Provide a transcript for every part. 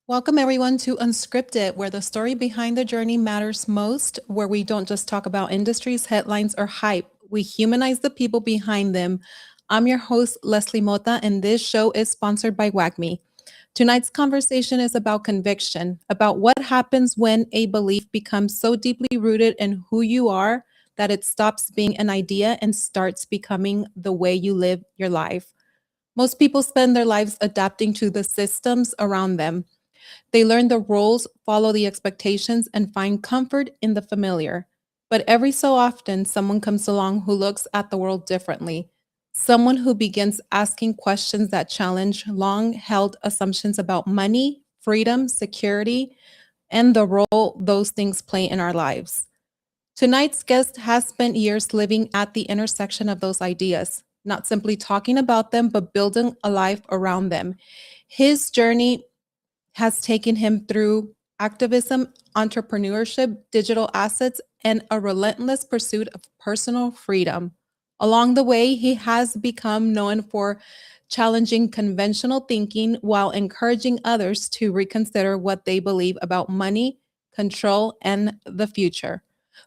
Welcome, everyone, to Unscripted, where the story behind the journey matters most, where we don't just talk about industries, headlines, or hype. We humanize the people behind them. I'm your host, Leslie Mota, and this show is sponsored by WAGME. Tonight's conversation is about conviction, about what happens when a belief becomes so deeply rooted in who you are that it stops being an idea and starts becoming the way you live your life. Most people spend their lives adapting to the systems around them. They learn the roles, follow the expectations, and find comfort in the familiar. But every so often, someone comes along who looks at the world differently. Someone who begins asking questions that challenge long held assumptions about money, freedom, security, and the role those things play in our lives. Tonight's guest has spent years living at the intersection of those ideas, not simply talking about them, but building a life around them. His journey has taken him through activism, entrepreneurship, digital assets, and a relentless pursuit of personal freedom. Along the way, he has become known for challenging conventional thinking while encouraging others to reconsider what they believe about money, control, and the future.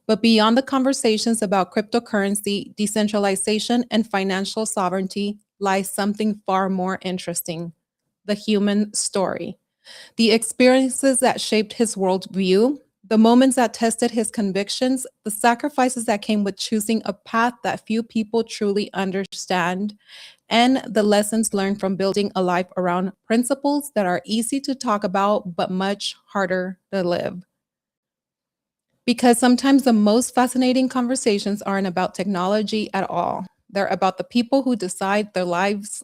But beyond the conversations about cryptocurrency, decentralization, and financial sovereignty lies something far more interesting: the human story. The experiences that shaped his worldview, the moments that tested his convictions, the sacrifices that came with choosing a path that few people truly understand, and the lessons learned from building a life around principles that are easy to talk about but much harder to live. Because sometimes the most fascinating conversations aren't about technology at all. They're about the people who decide their lives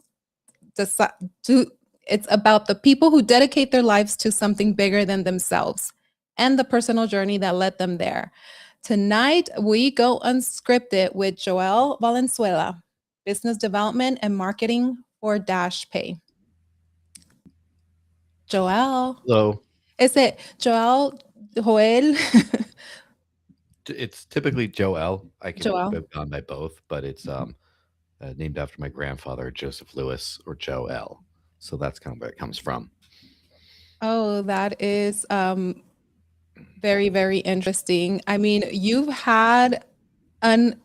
decide to it's about the people who dedicate their lives to something bigger than themselves and the personal journey that led them there. Tonight, we go unscripted with Joel Valenzuela, business development and marketing for Dash Pay. Joel, Hello. is it Joel, Joel? It's typically Joel. I can Joel. have gone by both, but it's named after my grandfather, Joseph Lewis, or Joel. So that's kind of where it comes from. Oh, that is very, very interesting. I mean, you've had an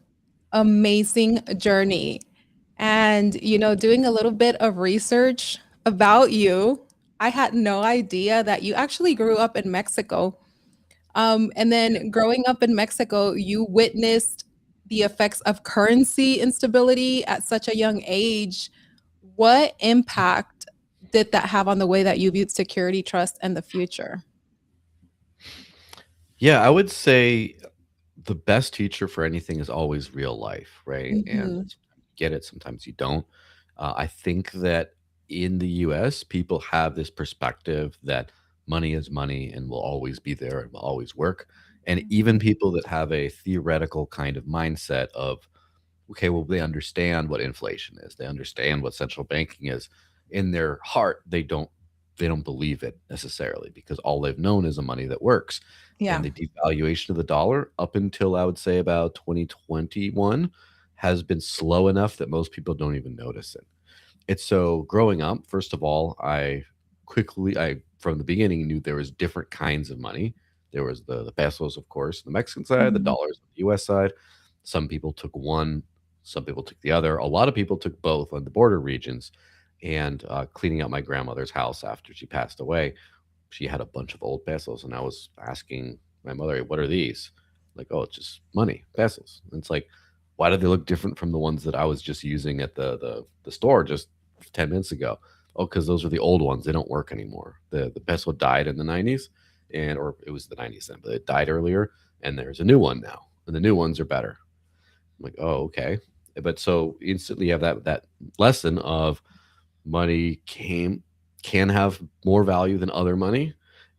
amazing journey. And, doing a little bit of research about you, I had no idea that you actually grew up in Mexico. And then growing up in Mexico, you witnessed the effects of currency instability at such a young age. What impact did that have on the way that you viewed security, trust, and the future? Yeah, I would say the best teacher for anything is always real life, right? And Mhm. sometimes you get it, sometimes you don't. I think that in the US, people have this perspective that money is money and will always be there and will always work. And even people that have a theoretical kind of mindset of, okay, well, they understand what inflation is. They understand what central banking is. In their heart, they don't believe it necessarily because all they've known is a money that works. And Yeah. the devaluation of the dollar up until I would say about 2021 has been slow enough that most people don't even notice it. It's so growing up, first of all, I from the beginning knew there was different kinds of money. There was the pesos, of course, on the Mexican side, the Mhm. dollars on the US side. Some people took one, some people took the other. A lot of people took both on the border regions. And cleaning out my grandmother's house after she passed away, she had a bunch of old pesos, and I was asking my mother, "What are these?" Like, "Oh, it's just money, pesos." And it's like, why do they look different from the ones that I was just using at the store just 10 minutes ago? Oh, because those are the old ones. They don't work anymore. The peso died in the 90s, and or it was the 90s then, but it died earlier, and there's a new one now, and the new ones are better. I'm like, oh, okay. But so instantly you have that lesson of money can have more value than other money,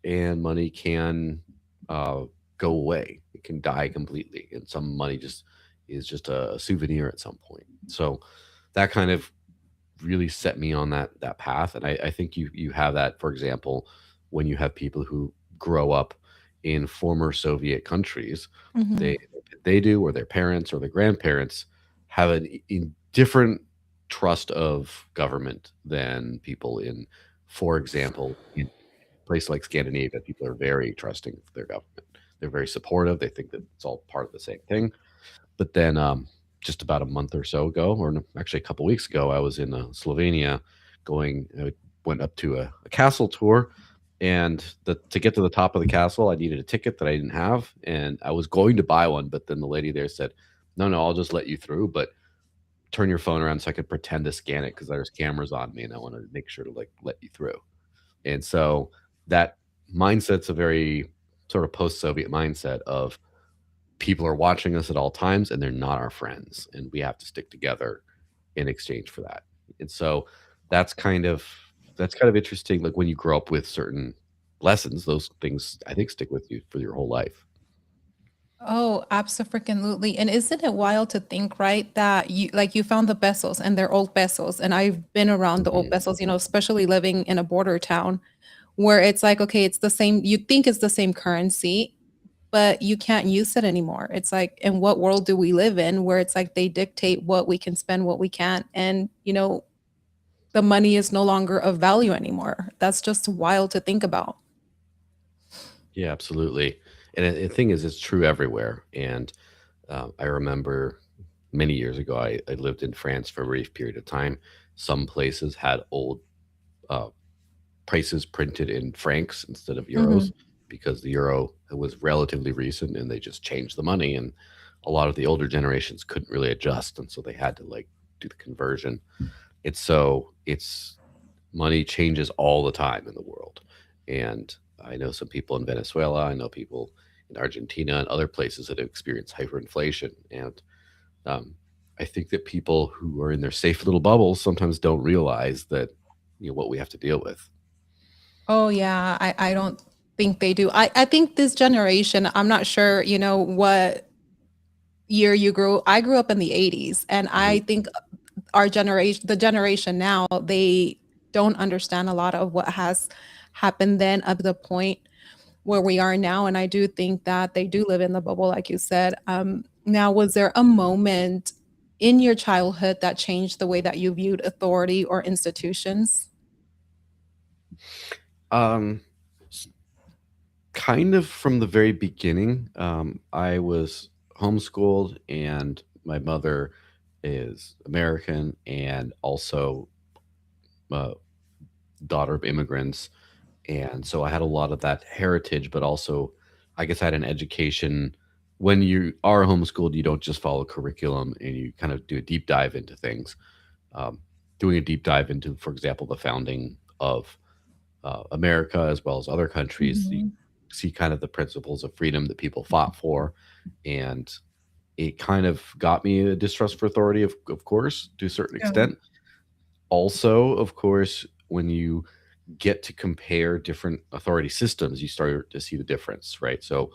and money can uh, go away. It can die completely, and some money just is just a souvenir at some point. So that kind of really set me on that path, and I think you have that, for example, when you have people who grow up in former Soviet countries, Mhm. they do, or their parents or their grandparents have a different trust of government than people in, for example, in place like Scandinavia. People are very trusting of their government. They're very supportive. They think that it's all part of the same thing. But then, just about a month or so ago, or no, actually a couple weeks ago, I was in Slovenia going, went up to a castle tour. And to get to the top of the castle, I needed a ticket that I didn't have. And I was going to buy one, but then the lady there said, no, no, I'll just let you through. But turn your phone around so I could pretend to scan it because there's cameras on me and I want to make sure to like let you through. And so that mindset's a very sort of post-Soviet mindset of people are watching us at all times and they're not our friends and we have to stick together in exchange for that. And so that's kind of that's kind of interesting, like when you grow up with certain lessons, those things I think stick with you for your whole life. Oh, absolutely. And isn't it wild to think, right, that you found the pesos and they're old pesos. And I've been around the old Mhm. pesos, especially living in a border town where it's like, okay, it's the same, you think it's the same currency, but you can't use it anymore. It's like, in what world do we live in where it's like they dictate what we can spend, what we can't, and the money is no longer of value anymore. That's just wild to think about. Yeah, absolutely. And the thing is, it's true everywhere. And I remember many years ago, I lived in France for a brief period of time. Some places had old uh, prices printed in francs instead of euros Mhm. because the euro was relatively recent and they just changed the money. And a lot of the older generations couldn't really adjust. And so they had to like do the conversion. It's money changes all the time in the world. And I know some people in Venezuela, I know people in Argentina and other places that have experienced hyperinflation. And um, I think that people who are in their safe little bubbles sometimes don't realize that what we have to deal with. Oh yeah, I don't think they do. I think this generation, I'm not sure, what year you grew. I grew up in the 80s, and Mhm. I think our generation, the generation now, they don't understand a lot of what has happened then up to the point where we are now. And I do think that they do live in the bubble, like you said. Now, was there a moment in your childhood that changed the way that you viewed authority or institutions? Um, s- Kind of from the very beginning. I was homeschooled, and my mother is American and also a daughter of immigrants. And so I had a lot of that heritage, but also I guess I had an education. When you are homeschooled, you don't just follow curriculum and you kind of do a deep dive into things. Um, Doing a deep dive into, for example, the founding of America as well as other countries. You Mhm. see kind of the principles of freedom that people fought for, and it kind of got me a distrust for authority, of course, to a certain Yeah. extent. Also, of course, when you get to compare different authority systems, you start to see the difference, right? So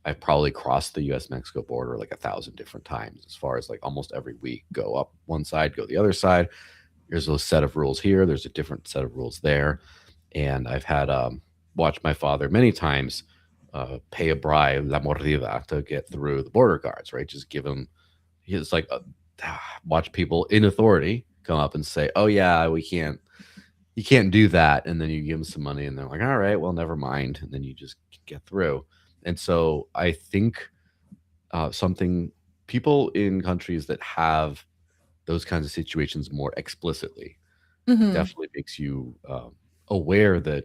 I've probably crossed the US Mexico border like 1,000 different times, as far as like almost every week, go up one side, go the other side. There's a set of rules here, there's a different set of rules there. And I've had watched my father many times pay a bribe, la mordida, to get through the border guards, right? Just give him, he's like, watch people in authority come up and say, oh, yeah, we can't, you can't do that. And then you give them some money and they're like, all right, well, never mind. And then you just get through. And so I think something people in countries that have those kinds of situations more explicitly Mhm. definitely makes you aware that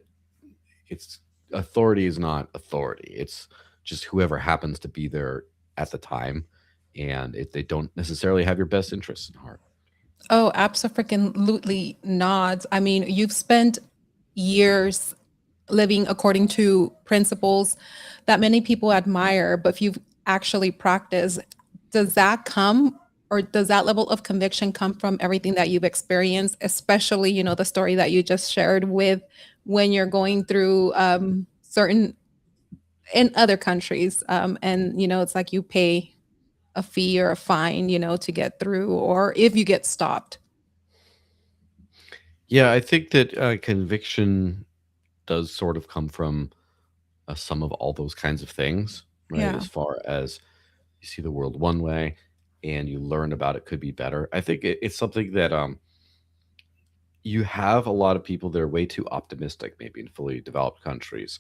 it's authority is not authority. It's just whoever happens to be there at the time, and if they don't necessarily have your best interests in heart. Oh, abso-freaking-lutely not. I mean, you've spent years living according to principles that many people admire, but if you've actually practiced, does that come or does that level of conviction come from everything that you've experienced, especially, the story that you just shared with when you're going through certain in other countries, and it's like you pay a fee or a fine, to get through, or if you get stopped. Yeah, I think that conviction does sort of come from a sum of all those kinds of things, right? Yeah. As far as you see the world one way and you learn about it could be better. I think it's something that you have a lot of people that are way too optimistic, maybe in fully developed countries,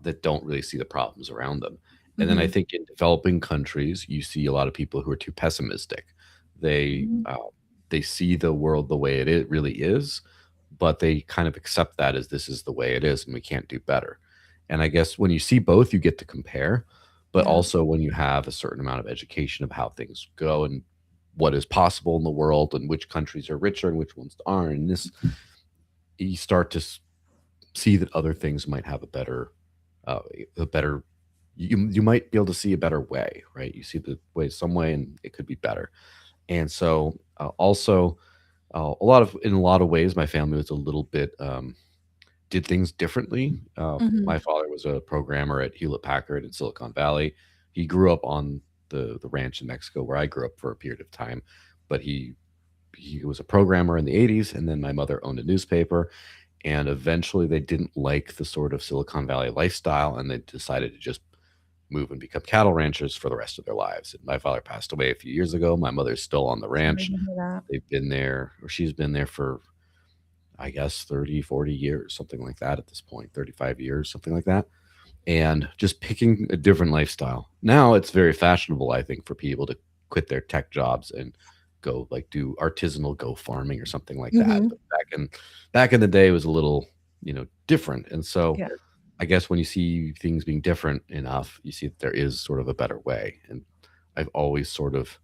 that don't really see the problems around them. And then I Mhm. think in developing countries, you see a lot of people who are too pessimistic. They Mhm. they see the world the way it really is, but they kind of accept that as this is the way it is, and we can't do better. And I guess when you see both, you get to compare. But Yeah. also when you have a certain amount of education of how things go and what is possible in the world and which countries are richer and which ones aren't, and this you start to see that other things might have uh, a better you might be able to see a better way, right? You see the way some way, and it could be better. And so, also, in a lot of ways, my family was a little bit did things differently. My Mhm. father was a programmer at Hewlett Packard in Silicon Valley. He grew up on the ranch in Mexico where I grew up for a period of time, but he was a programmer in the 80s, and then my mother owned a newspaper, and eventually they didn't like the sort of Silicon Valley lifestyle, and they decided to just move and become cattle ranchers for the rest of their lives. And my father passed away a few years ago. My mother's still on the Sorry ranch. to hear that. They've been there, or she's been there for, I guess, 30, 40 years, something like that at this point, 35 years, something like that. And just picking a different lifestyle. Now it's very fashionable, I think, for people to quit their tech jobs and go like do artisanal go farming or something like that. Mhm. But back in the day it was a little, different. And so Yeah. I guess when you see things being different enough, you see that there is sort of a better way. And I've always sort of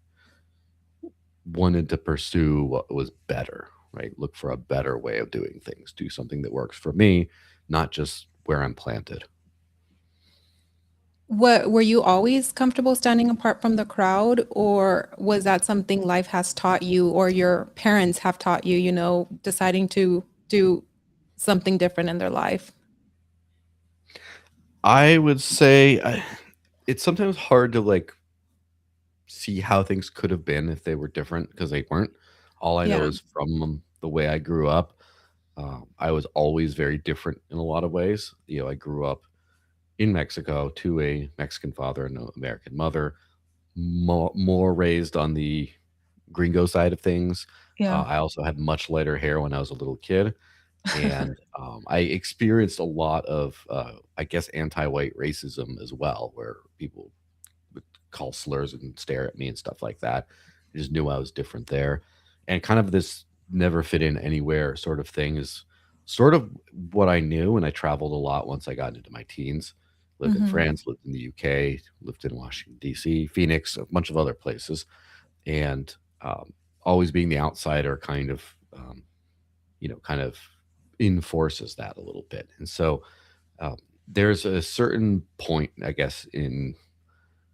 wanted to pursue what was better, right? Look for a better way of doing things, do something that works for me, not just where I'm planted. What were you always comfortable standing apart from the crowd, or was that something life has taught you or your parents have taught you, deciding to do something different in their life? I would say it's sometimes hard to like see how things could have been if they were different because they weren't. All I know Yeah. is from the way I grew up, I was always very different in a lot of ways. I grew up in Mexico to a Mexican father and an American mother, more raised on the gringo side of things. Yeah. I also had much lighter hair when I was a little kid, and I experienced a lot of, I guess, anti-white racism as well, where people would call slurs and stare at me and stuff like that. I just knew I was different there, and kind of this never fit in anywhere sort of thing is sort of what I knew, and I traveled a lot once I got into my teens. Lived in Mhm. France, lived in the UK, lived in Washington D.C., Phoenix, a bunch of other places, and always being the outsider, kind of, kind of. enforces that a little bit. And so um, there's a certain point, I guess, in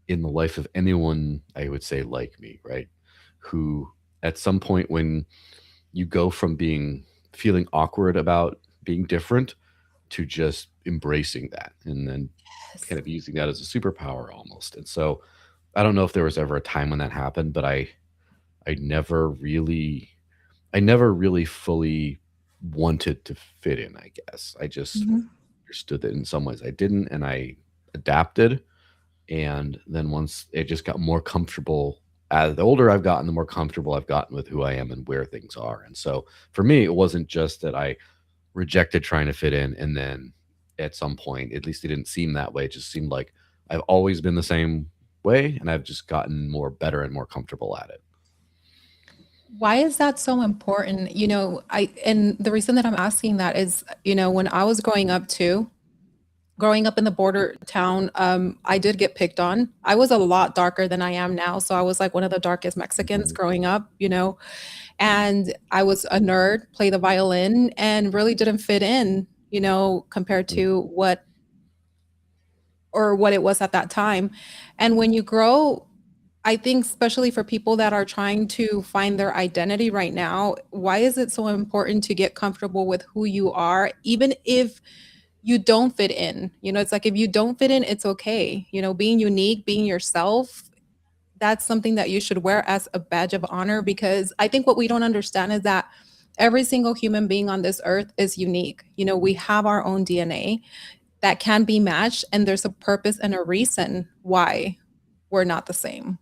the life of anyone, I would say, like me, right? Who at some point when you go from being feeling awkward about being different to just embracing that and then Yes. kind of using that as a superpower almost. And so I don't know if there was ever a time when that happened, but I never really I never really fully wanted to fit in, I guess. I just Mhm. understood that in some ways I didn't, and I adapted. And then once it just got more comfortable, as the older I've gotten, the more comfortable I've gotten with who I am and where things are. And so for me, it wasn't just that I rejected trying to fit in and then at some point, at least it didn't seem that way. It just seemed like I've always been the same way and I've just gotten more better and more comfortable at it. Why is that so important? And the reason that I'm asking that is, when I was growing up too, growing up in the border town, I did get picked on. I was a lot darker than I am now. So I was like one of the darkest Mexicans Mhm. growing up, and I was a nerd, play the violin, and really didn't fit in, compared to what it was at that time. And when you grow, I think especially for people that are trying to find their identity right now, why is it so important to get comfortable with who you are, even if you don't fit in? It's like if you don't fit in, it's okay. Being unique, being yourself, that's something that you should wear as a badge of honor, because I think what we don't understand is that every single human being on this earth is unique. We have our own DNA that can be matched, and there's a purpose and a reason why we're not the same.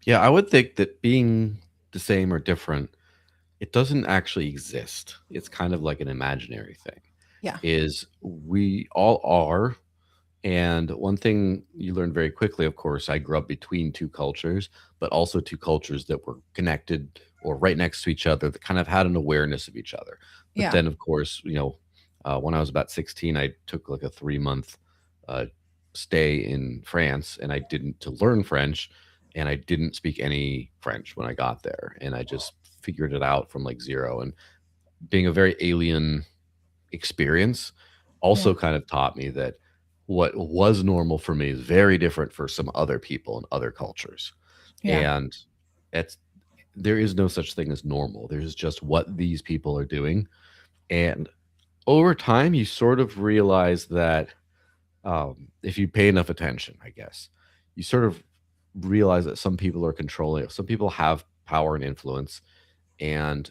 Yeah, I would think that being the same or different, it doesn't actually exist. It's kind of like an imaginary thing. Yeah. Is we all are. And one thing you learn very quickly, of course, I grew up between two cultures, but also two cultures that were connected or right next to each other that kind of had an awareness of each other. But Yeah. then, of course, when I was about 16, I took like a 3 month uh, stay in France and I didn't to learn French and I didn't speak any French when I got there. And I just figured it out from like zero. And being a very alien experience Yeah. also kind of taught me that what was normal for me is very different for some other people in other cultures. Yeah. And it's there is no such thing as normal. There's just what these people are doing. And over time, you sort of realize that if you pay enough attention, I guess, you sort of realize that some people are controlling, some people have power and influence. And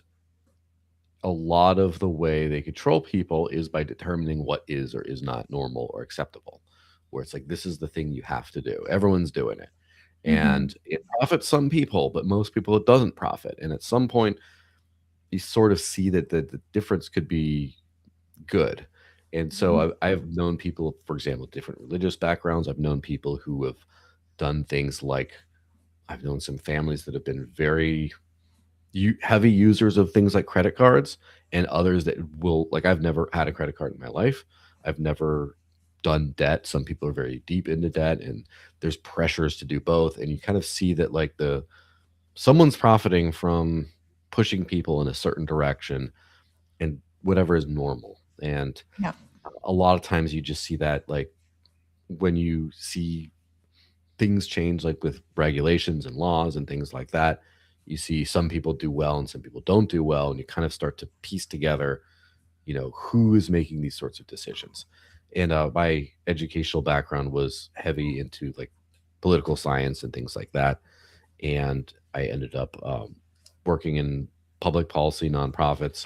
a lot of the way they control people is by determining what is or is not normal or acceptable. Where it's like, this is the thing you have to do. Everyone's doing it. Mhm. And it profits some people, but most people it doesn't profit. And at some point, you sort of see that the difference could be good. And so Mhm. I've known people, for example, with different religious backgrounds. I've known people who have done things like I've known some families that have been very heavy users of things like credit cards and others that will like I've never had a credit card in my life. I've never done debt. Some people are very deep into debt and there's pressures to do both and you kind of see that like the someone's profiting from pushing people in a certain direction and whatever is normal. And Yeah. a lot of times you just see that like when you see things change like with regulations and laws and things like that, you see some people do well and some people don't do well and you kind of start to piece together who is making these sorts of decisions. And my educational background was heavy into like political science and things like that, and I ended up working in public policy nonprofits.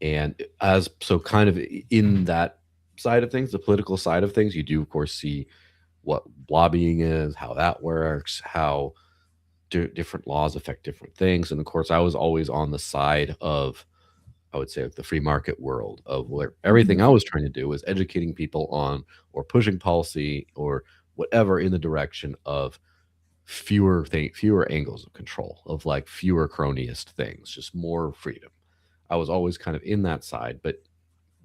And as so kind of in that side of things, the political side of things, you do of course see what lobbying is, how that works, how different laws affect different things. And of course, I was always on the side of, I would say, like the free market world of where everything I Mhm. was trying to do was educating people on or pushing policy or whatever in the direction of fewer angles of control, of like fewer cronyist things, just more freedom. I was always kind of in that side, but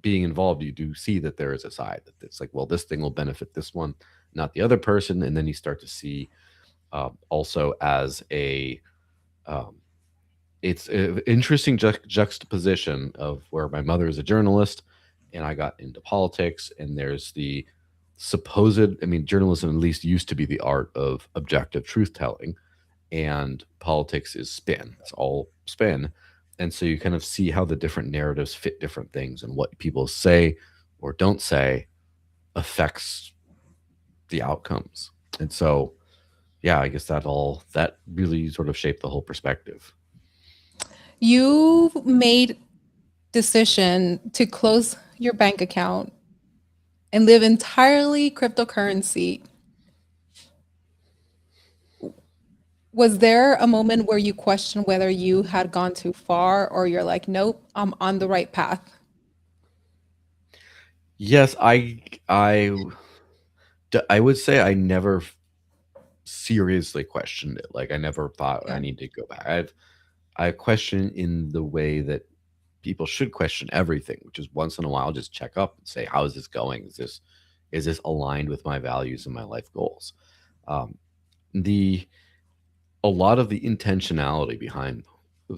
being involved, you do see that there is a side that it's like, well, this thing will benefit this one, not the other person, and then you start to see also as a um, it's an interesting juxtaposition of where my mother is a journalist and I got into politics, and there's the supposed, I mean, journalism at least used to be the art of objective truth telling, and politics is spin. It's all spin. And so you kind of see how the different narratives fit different things, and what people say or don't say affects the outcomes. And so, yeah, I guess that really sort of shaped the whole perspective. You made decision to close your bank account and live entirely cryptocurrency. Was there a moment where you questioned whether you had gone too far, or you're like, nope, I'm on the right path? Yes, I would say I never seriously questioned it. Like I never thought I Yeah. need to go back. I question in the way that people should question everything, which is once in a while just check up and say, how is this going? Is this aligned with my values and my life goals? Um, the A lot of the intentionality behind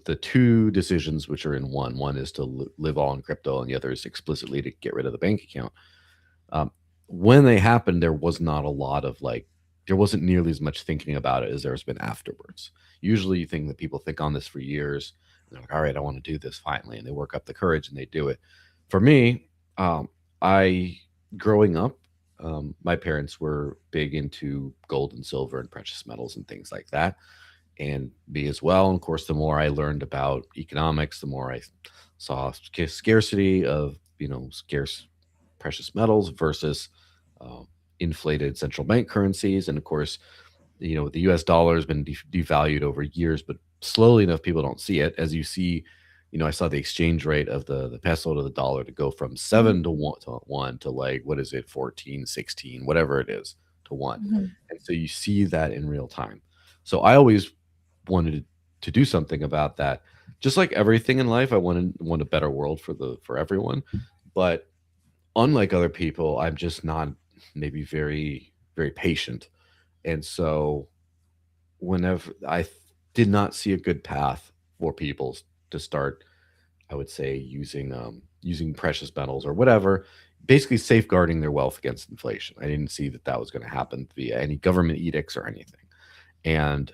the two decisions, which are in one. One is to live all in crypto, and the other is explicitly to get rid of the bank account. Um, when they happened, there was not a lot of like, there wasn't nearly as much thinking about it as there's been afterwards. Usually, you think that people think on this for years, and they're like, all right, I want to do this finally. And they work up the courage and they do it. For me, I, growing up, my parents were big into gold and silver and precious metals and things like that, and me as well. And of course, the more I learned about economics, the more I saw scarcity of, scarce precious metals versus uh, inflated central bank currencies. And of course, the U.S. dollar has been devalued over years, but slowly enough, people don't see it. As you see, I saw the exchange rate of the peso to the dollar to go from Mhm, 7 to 1 to like, what is it, 14, 16, whatever it is, to one. mhm, And so you see that in real time. So I always wanted to do something about that. Just like everything in life, I want a better world for everyone. But unlike other people, I'm just not maybe very very patient. And so whenever did not see a good path for people to start, I would say using precious metals or whatever, basically safeguarding their wealth against inflation. I didn't see that that was going to happen via any government edicts or anything. And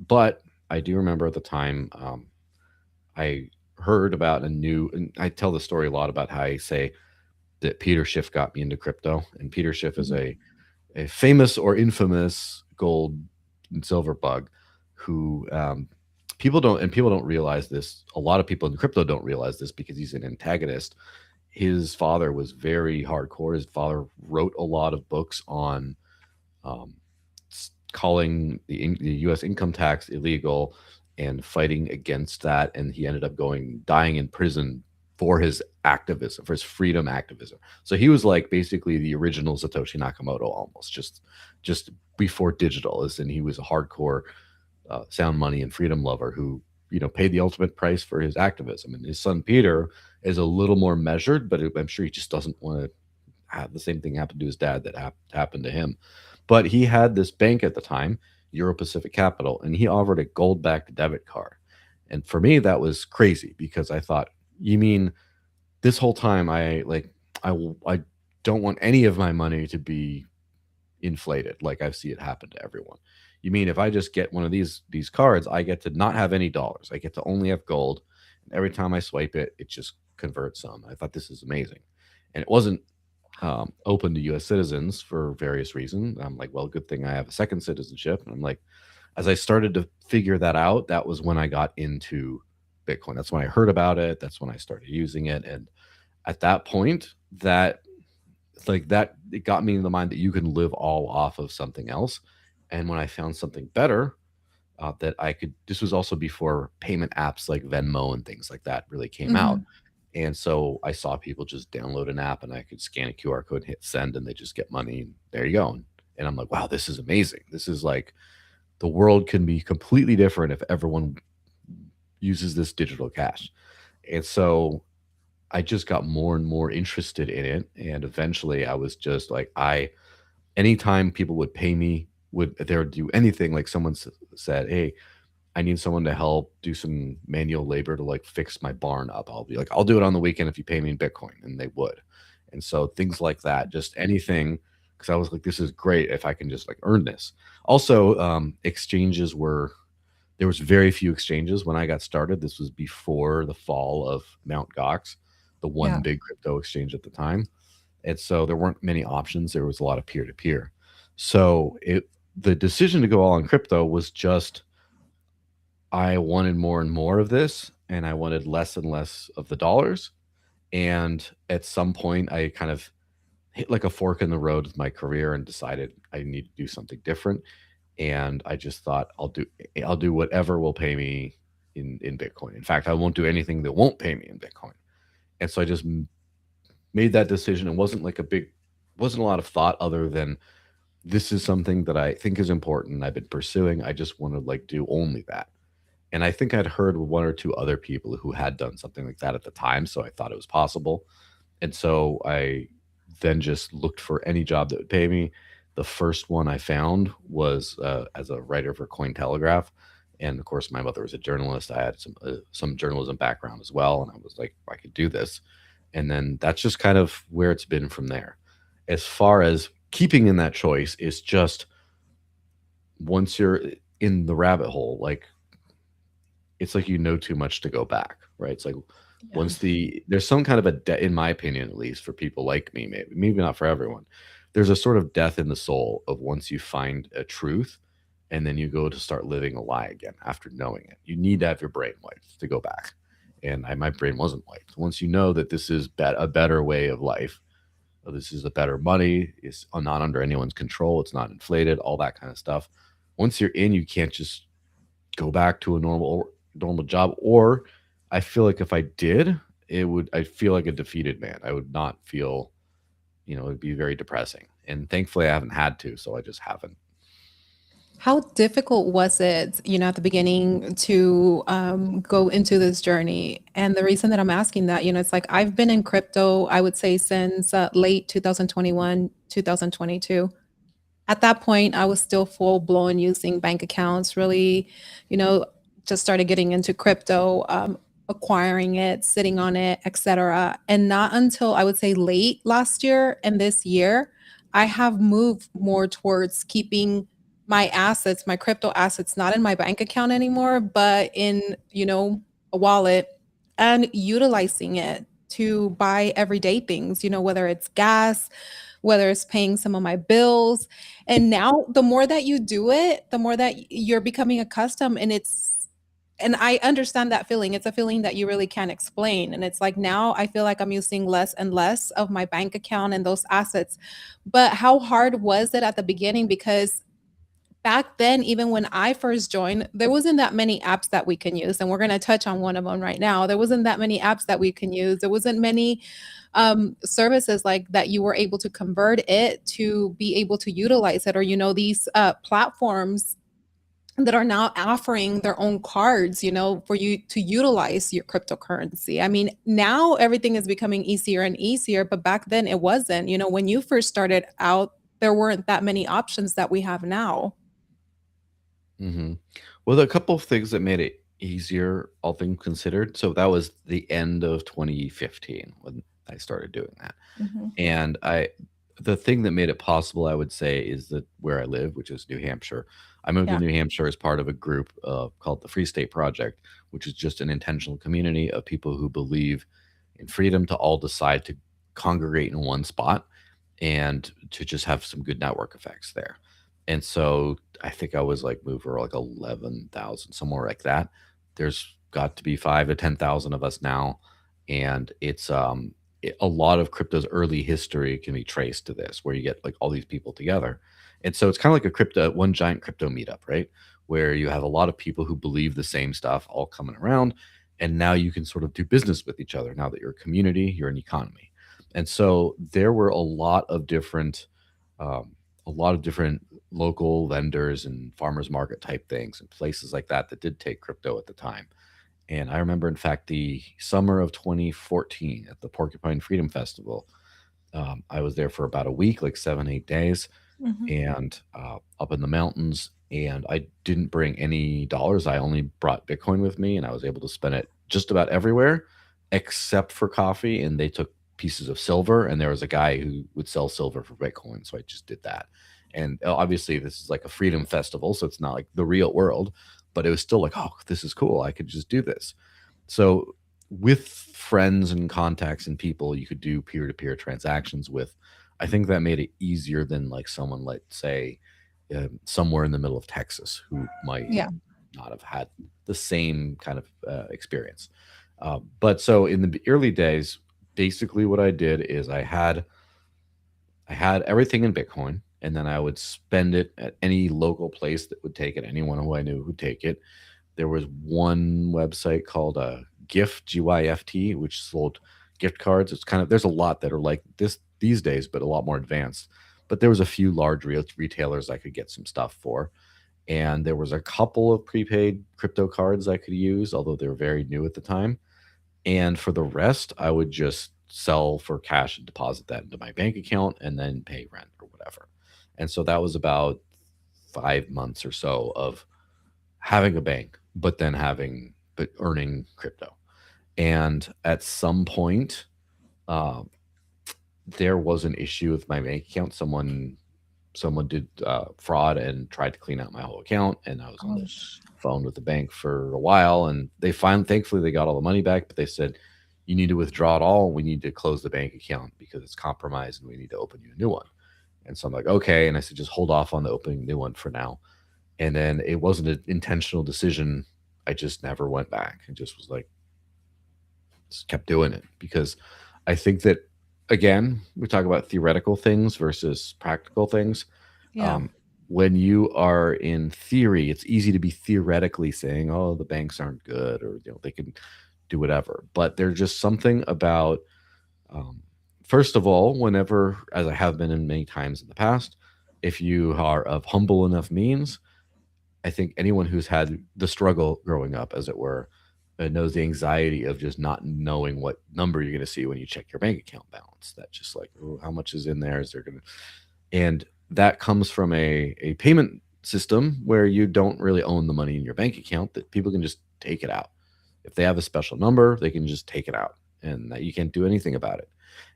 but I do remember at the time, I heard about a new, and I tell the story a lot about how I say that Peter Schiff got me into crypto. And Peter Schiff is mhm, a famous or infamous gold and silver bug who, people don't realize this. A lot of people in crypto don't realize this because he's an antagonist. His father was very hardcore. His father wrote a lot of books on um, calling the U.S. income tax illegal and fighting against that. And he ended up dying in prison for his activism, for his freedom activism. So he was like basically the original Satoshi Nakamoto, almost just before digital. As in, he was a hardcore sound money and freedom lover who paid the ultimate price for his activism. And his son Peter is a little more measured, but I'm sure he just doesn't want to have the same thing happen to his dad that happened to him. But he had this bank at the time, Euro Pacific Capital, and he offered a gold backed debit card. And for me, that was crazy because I thought, you mean this whole time I don't want any of my money to be inflated like I see it happen to everyone. You mean if I just get one of these cards, I get to not have any dollars. I get to only have gold. And every time I swipe it, it just converts some. I thought this is amazing. And it wasn't open to US citizens for various reasons. I'm like, well, good thing I have a second citizenship. And I'm like, as I started to figure that out, that was when I got into Bitcoin. That's when I heard about it. That's when I started using it. And at that point, that it got me in the mind that you can live all off of something else. And when I found something better, that I could, this was also before payment apps like Venmo and things like that really came out. mhm. And so I saw people just download an app and I could scan a QR code, hit send, and they just get money. And there you go. And I'm like, wow, this is amazing. This is like, the world can be completely different if everyone uses this digital cash. And so I just got more and more interested in it. And eventually I was just like, anytime people would pay me, they would do anything, like someone said, hey, I need someone to help do some manual labor to like fix my barn up. I'll be like, I'll do it on the weekend if you pay me in Bitcoin. And they would. And so things like that, just anything, because I was like, this is great if I can just like earn this. Also, exchanges were, there was very few exchanges when I got started. This was before the fall of Mount Gox, the one Yeah. big crypto exchange at the time. And so there weren't many options. There was a lot of peer to peer. So the decision to go all in crypto was just I wanted more and more of this, and I wanted less and less of the dollars. And at some point, I kind of hit like a fork in the road with my career and decided I need to do something different. And I just thought I'll do whatever will pay me in Bitcoin. In fact, I won't do anything that won't pay me in Bitcoin. And so I just made that decision. It wasn't like wasn't a lot of thought other than this is something that I think is important. I've been pursuing. I just want to like do only that. And I think I'd heard one or two other people who had done something like that at the time, so I thought it was possible. And so I then just looked for any job that would pay me. The first one I found was as a writer for Cointelegraph, and of course, my mother was a journalist. I had some journalism background as well, and I was like, I could do this. And then that's just kind of where it's been from there. As far as keeping in that choice, is just once you're in the rabbit hole, like it's like you know too much to go back, right? It's like Yeah. once there's some kind of a in my opinion, at least for people like me, maybe not for everyone. There's a sort of death in the soul of once you find a truth, and then you go to start living a lie again after knowing it. You need to have your brain wiped to go back, and my brain wasn't wiped. Once you know that this is a better way of life, this is a better money, it's not under anyone's control, it's not inflated, all that kind of stuff. Once you're in, you can't just go back to a normal job. Or I feel like if I did, I feel like a defeated man. I would not feel, it'd be very depressing. And thankfully I haven't had to, so I just haven't. How difficult was it, at the beginning to go into this journey? And the reason that I'm asking that, it's like I've been in crypto, I would say since late 2021, 2022. At that point, I was still full blown using bank accounts, really, you know, just started getting into crypto, acquiring it, sitting on it, etc. And not until I would say late last year and this year, I have moved more towards keeping my assets, my crypto assets, not in my bank account anymore, but in, a wallet and utilizing it to buy everyday things, whether it's gas, whether it's paying some of my bills. And now the more that you do it, the more that you're becoming accustomed, and I understand that feeling. It's a feeling that you really can't explain. And it's like now I feel like I'm using less and less of my bank account and those assets. But how hard was it at the beginning? Because back then, even when I first joined, there wasn't that many apps that we can use. And we're going to touch on one of them right now. There wasn't that many apps that we can use. There wasn't many services like that you were able to convert it to be able to utilize it, or these platforms that are now offering their own cards, for you to utilize your cryptocurrency. I mean, now everything is becoming easier and easier, but back then it wasn't. When you first started out, there weren't that many options that we have now. Hmm. Well, there are a couple of things that made it easier, all things considered. So that was the end of 2015 when I started doing that. Mhm. And the thing that made it possible, I would say, is that where I live, which is New Hampshire. I moved to Yeah. New Hampshire as part of a group called the Free State Project, which is just an intentional community of people who believe in freedom to all decide to congregate in one spot and to just have some good network effects there. And so I think I was like moved for like 11,000, somewhere like that. There's got to be 5 to 10,000 of us now. And it's a lot of crypto's early history can be traced to this, where you get like all these people together. And so it's kind of like one giant crypto meetup, right? Where you have a lot of people who believe the same stuff all coming around. And now you can sort of do business with each other now that you're a community, you're an economy. And so there were um, a lot of different local vendors and farmers market type things and places like that that did take crypto at the time. And I remember, in fact, the summer of 2014 at the Porcupine Freedom Festival, I was there for about a week, like 7, 8 days, Mhm. and up in the mountains. and I didn't bring any dollars. I only brought Bitcoin with me, and I was able to spend it just about everywhere except for coffee. And they took pieces of silver, and there was a guy who would sell silver for Bitcoin, so I just did that. And obviously, this is like a freedom festival, so it's not like the real world, but it was still like, oh, this is cool. I could just do this. So with friends and contacts and people you could do peer-to-peer transactions with, I think that made it easier than like someone, let's say, somewhere in the middle of Texas who might Yeah. not have had the same kind of experience. But so in the early days, basically what I did is I had everything in Bitcoin, and then I would spend it at any local place that would take it, anyone who I knew would take it. There was one website called Gift, GYFT, which sold gift cards. It's kind of, there's a lot that are like this these days, but a lot more advanced. But there was a few large retailers I could get some stuff for, and there was a couple of prepaid crypto cards I could use, although they were very new at the time. And for the rest, I would just sell for cash and deposit that into my bank account and then pay rent or whatever. And so that was about 5 months or so of having a bank, but then but earning crypto. And at some point, um, there was an issue with my bank account. Someone did fraud and tried to clean out my whole account, and I was on the Gosh. phone with the bank for a while, and they finally, thankfully, they got all the money back, but they said, you need to withdraw it all. We need to close the bank account because it's compromised, and we need to open you a new one. And so I'm like, okay. And I said, just hold off on the opening a new one for now. And then it wasn't an intentional decision. I just never went back and just was like, just kept doing it because I think that, again, we talk about theoretical things versus practical things. Yeah. Um, when you are in theory, it's easy to be theoretically saying, "Oh, the banks aren't good," or they can do whatever. But there's just something about, um, first of all, whenever, as I have been in many times in the past, if you are of humble enough means, I think anyone who's had the struggle growing up, as it were, knows the anxiety of just not knowing what number you're going to see when you check your bank account balance. That just like, oh, how much is in there? Is there going to, and that comes from a payment system where you don't really own the money in your bank account, that people can just take it out. If they have a special number, they can just take it out, and that you can't do anything about it.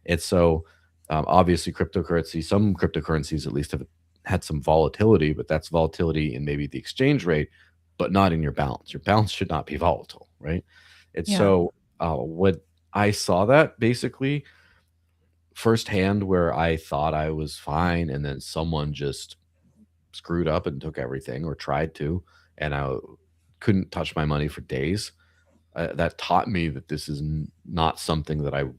And so, obviously, cryptocurrency, some cryptocurrencies at least have had some volatility, but that's volatility in maybe the exchange rate, but not in your balance. Your balance should not be volatile, right? And Yeah. so, what I saw that basically firsthand, where I thought I was fine, and then someone just screwed up and took everything or tried to, and I couldn't touch my money for days. That taught me that this is not something that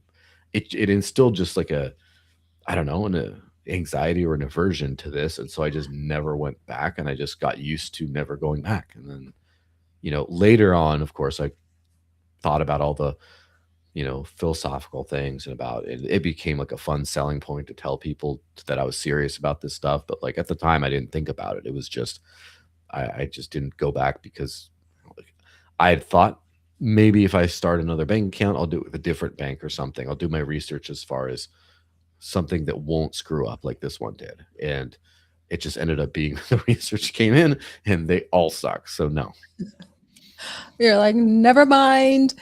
it instilled just like a, I don't know, an anxiety or an aversion to this, and so I just never went back, and I just got used to never going back. And then, later on, of course, I thought about all the, philosophical things, and about it. It became like a fun selling point to tell people that I was serious about this stuff. But like at the time, I didn't think about it. It was just I just didn't go back because, like, I had thought maybe if I start another bank account, I'll do it with a different bank or something. I'll do my research as far as something that won't screw up like this one did. And it just ended up being the research came in and they all suck. So no. You're like, never mind.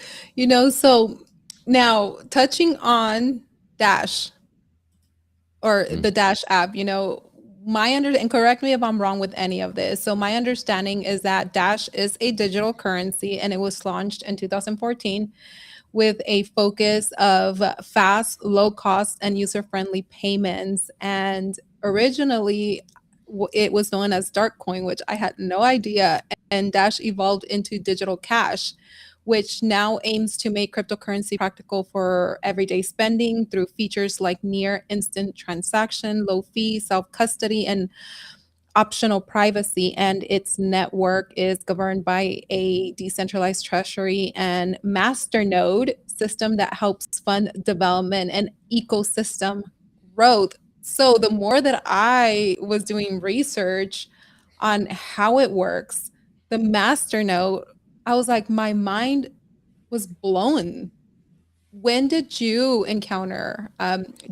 So now touching on Dash or Mm, the Dash app, and correct me if I'm wrong with any of this. So my understanding is that Dash is a digital currency and it was launched in 2014 with a focus of fast, low cost, and user friendly payments. And originally, it was known as Darkcoin, which I had no idea. And Dash evolved into digital cash, which now aims to make cryptocurrency practical for everyday spending through features like near instant transaction, low fee, self custody, and optional privacy, and its network is governed by a decentralized treasury and masternode system that helps fund development and ecosystem growth. So the more that I was doing research on how it works, the masternode, I was like, my mind was blown. When did you encounter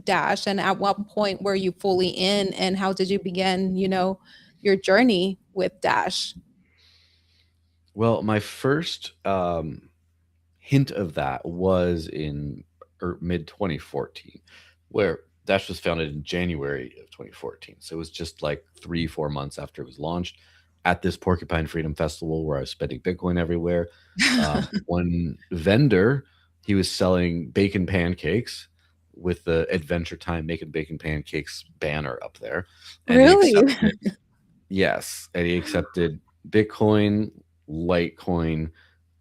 Dash, and at what point were you fully in, and how did you begin, your journey with Dash? Well, my first hint of that was in mid 2014, where Dash was founded in January of 2014. So it was just like 3, 4 months after it was launched at this Porcupine Freedom Festival where I was spending Bitcoin everywhere. One vendor, he was selling bacon pancakes with the Adventure Time Making Bacon Pancakes banner up there. And he Really? accepted, yes, and he accepted Bitcoin, Litecoin,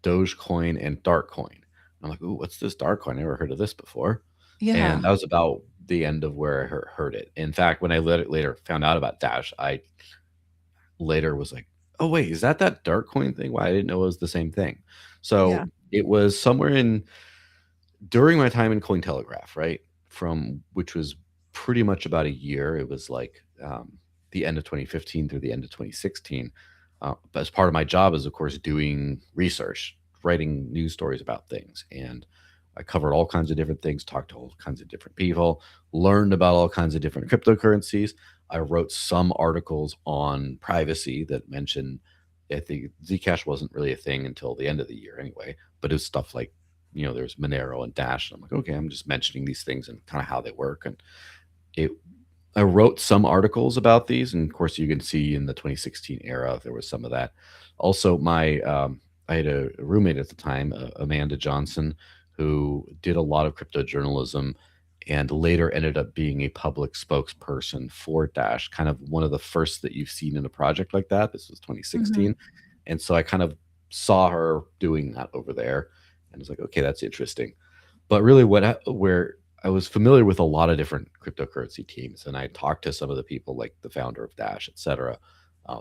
Dogecoin, and Darkcoin. I'm like, ooh, what's this Darkcoin? I never heard of this before. And Yeah. that was about the end of where I heard it. In fact, when I later found out about Dash, I later was like, oh wait, is that Darkcoin thing? Why I didn't know it was the same thing. Yeah. So it was somewhere in during my time in Cointelegraph, right? From which was pretty much about a year. It was like the end of 2015 through the end of 2016. But as part of my job is, of course, doing research, writing news stories about things. And I covered all kinds of different things, talked to all kinds of different people, learned about all kinds of different cryptocurrencies. I wrote some articles on privacy that mentioned, I think Zcash wasn't really a thing until the end of the year anyway, but it was stuff like, there's Monero and Dash. And I'm like, okay, I'm just mentioning these things and kind of how they work. And it, I wrote some articles about these, and of course, you can see in the 2016 era there was some of that. Also, I had a roommate at the time, Amanda Johnson, who did a lot of crypto journalism, and later ended up being a public spokesperson for Dash. Kind of one of the first that you've seen in a project like that. This was Mhm. 2016, and so I kind of saw her doing that over there, and was like, okay, that's interesting. But really, where I was familiar with a lot of different cryptocurrency teams, and I talked to some of the people, like the founder of Dash, et cetera,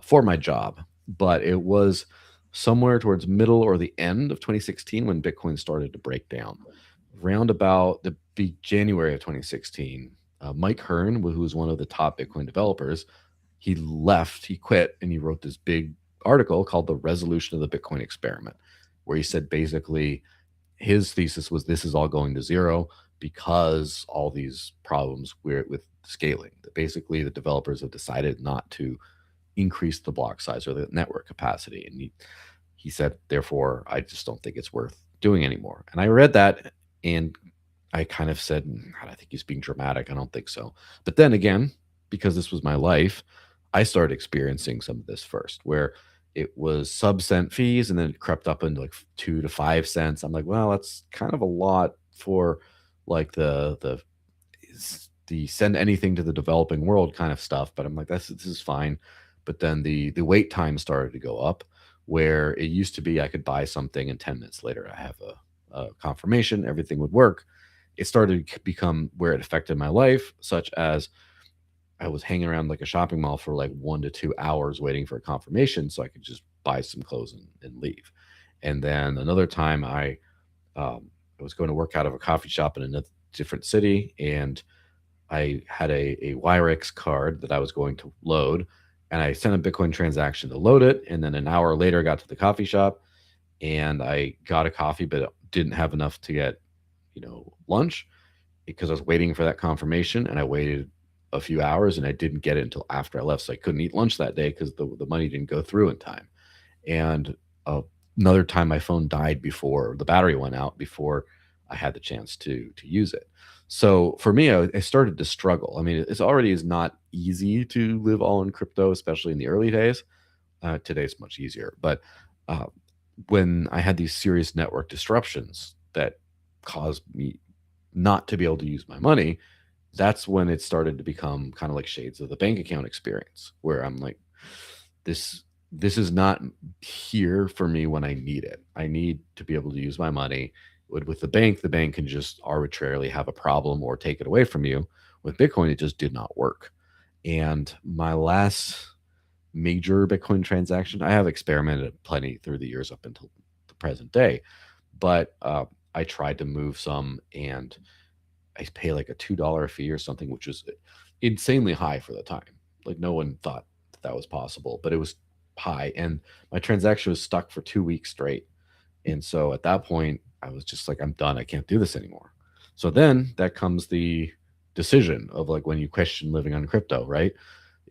for my job. But it was somewhere towards middle or the end of 2016 when Bitcoin started to break down. Round about the January of 2016, Mike Hearn, who was one of the top Bitcoin developers, he left, he quit, and he wrote this big article called "The Resolution of the Bitcoin Experiment," where he said basically his thesis was this is all going to zero because all these problems with scaling. That basically the developers have decided not to increase the block size or the network capacity. And he said, therefore, I just don't think it's worth doing anymore. And I read that and I kind of said, "God, I think he's being dramatic. I don't think so." But then again, because this was my life, I started experiencing some of this first, where it was sub-cent fees and then it crept up into like 2 to 5 cents. I'm like, well, that's kind of a lot for like the send anything to the developing world kind of stuff. But I'm like, this is fine. But then the wait time started to go up, where it used to be I could buy something and 10 minutes later I have a confirmation, everything would work. It started to become where it affected my life, such as I was hanging around like a shopping mall for like 1 to 2 hours waiting for a confirmation so I could just buy some clothes and leave. And then another time I was going to work out of a coffee shop in a different city, and I had a Wirex card that I was going to load, and I sent a Bitcoin transaction to load it. And then an hour later, I got to the coffee shop and I got a coffee, but didn't have enough to get, lunch because I was waiting for that confirmation, and I waited a few hours and I didn't get it until after I left. So I couldn't eat lunch that day because the money didn't go through in time. And uh, another time my phone died before the battery went out before I had the chance to use it. So for me, I started to struggle. I mean, it's already is not easy to live all in crypto, especially in the early days. Today's much easier, but uh, when I had these serious network disruptions that caused me not to be able to use my money, that's when it started to become kind of like shades of the bank account experience, where I'm like, this this is not here for me when I need it. I need to be able to use my money. With the bank can just arbitrarily have a problem or take it away from you. With Bitcoin, it just did not work. And my last major Bitcoin transaction, I have experimented plenty through the years up until the present day, but I tried to move some, and I pay like a $2 fee or something, which was insanely high for the time. Like no one thought that was possible, but it was high. And my transaction was stuck for 2 weeks straight. And so at that point, I was just like, I'm done. I can't do this anymore. So then that comes the decision of like when you question living on crypto, right?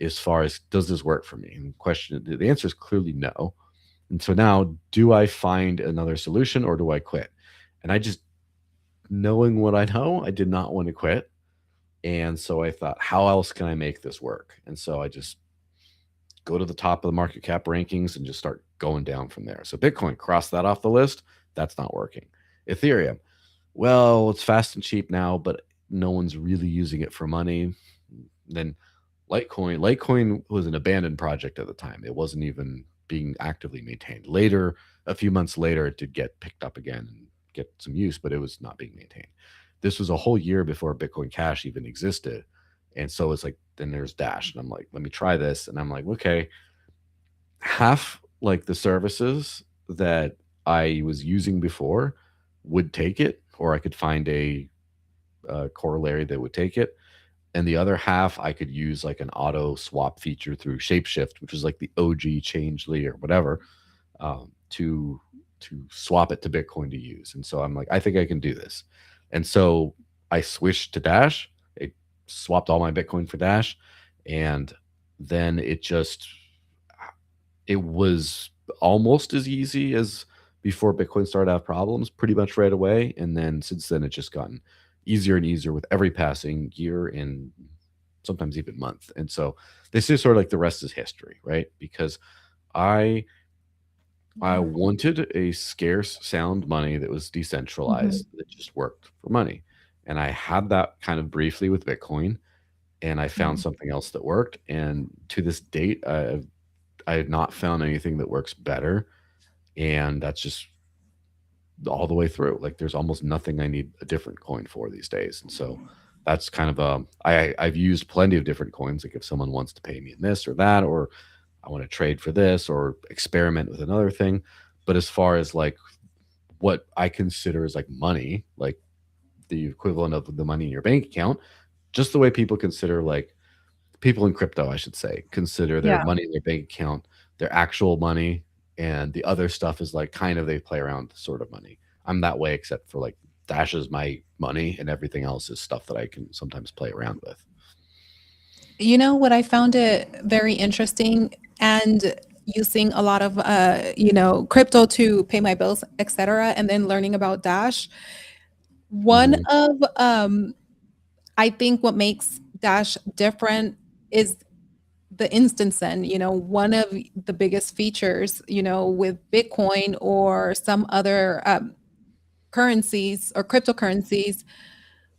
as far as does this work for me? And the answer is clearly no. And so now, do I find another solution or do I quit? And I just, knowing what I know, I did not want to quit. And so I thought, how else can I make this work? And so I just go to the top of the market cap rankings and just start going down from there. So Bitcoin, cross that off the list. That's not working. Ethereum, well, it's fast and cheap now, but no one's really using it for money. Then Litecoin was an abandoned project at the time. It wasn't even being actively maintained. Later, a few months later, it did get picked up again and get some use, but it was not being maintained. This was a whole year before Bitcoin Cash even existed. And so it's like, then there's Dash. And I'm like, let me try this. And I'm like, okay, half like the services that I was using before would take it, or I could find a corollary that would take it. And the other half, I could use like an auto swap feature through Shapeshift, which is like the OG Changely or whatever, to swap it to Bitcoin to use. And so I'm like, I think I can do this. And so I switched to Dash. I swapped all my Bitcoin for Dash, and then it was almost as easy as before Bitcoin started to have problems pretty much right away. And then since then, it's just gotten easier and easier with every passing year and sometimes even month. And so this is sort of like the rest is history, right? Because I I Yeah. wanted a scarce sound money that was Mhm. decentralized that just worked for money. And I had that kind of briefly with Bitcoin, and I found Mhm. something else that worked. And to this date, I have not found anything that works better. And that's just all the way through. Like there's almost nothing I need a different coin for these days. And so that's kind of I've used plenty of different coins. Like if someone wants to pay me in this or that, or I want to trade for this or experiment with another thing. But as far as like what I consider as like money, like the equivalent of the money in your bank account, just the way people consider like people in crypto, I should say, consider their Yeah. money in their bank account, their actual money, and the other stuff is like kind of they play around sort of money. I'm that way, except for like Dash is my money, and everything else is stuff that I can sometimes play around with. You know what I found it very interesting and using a lot of crypto to pay my bills, etc., and then learning about Dash. One Hmm. of I think what makes Dash different is the instant send. One of the biggest features, with Bitcoin or some other currencies or cryptocurrencies,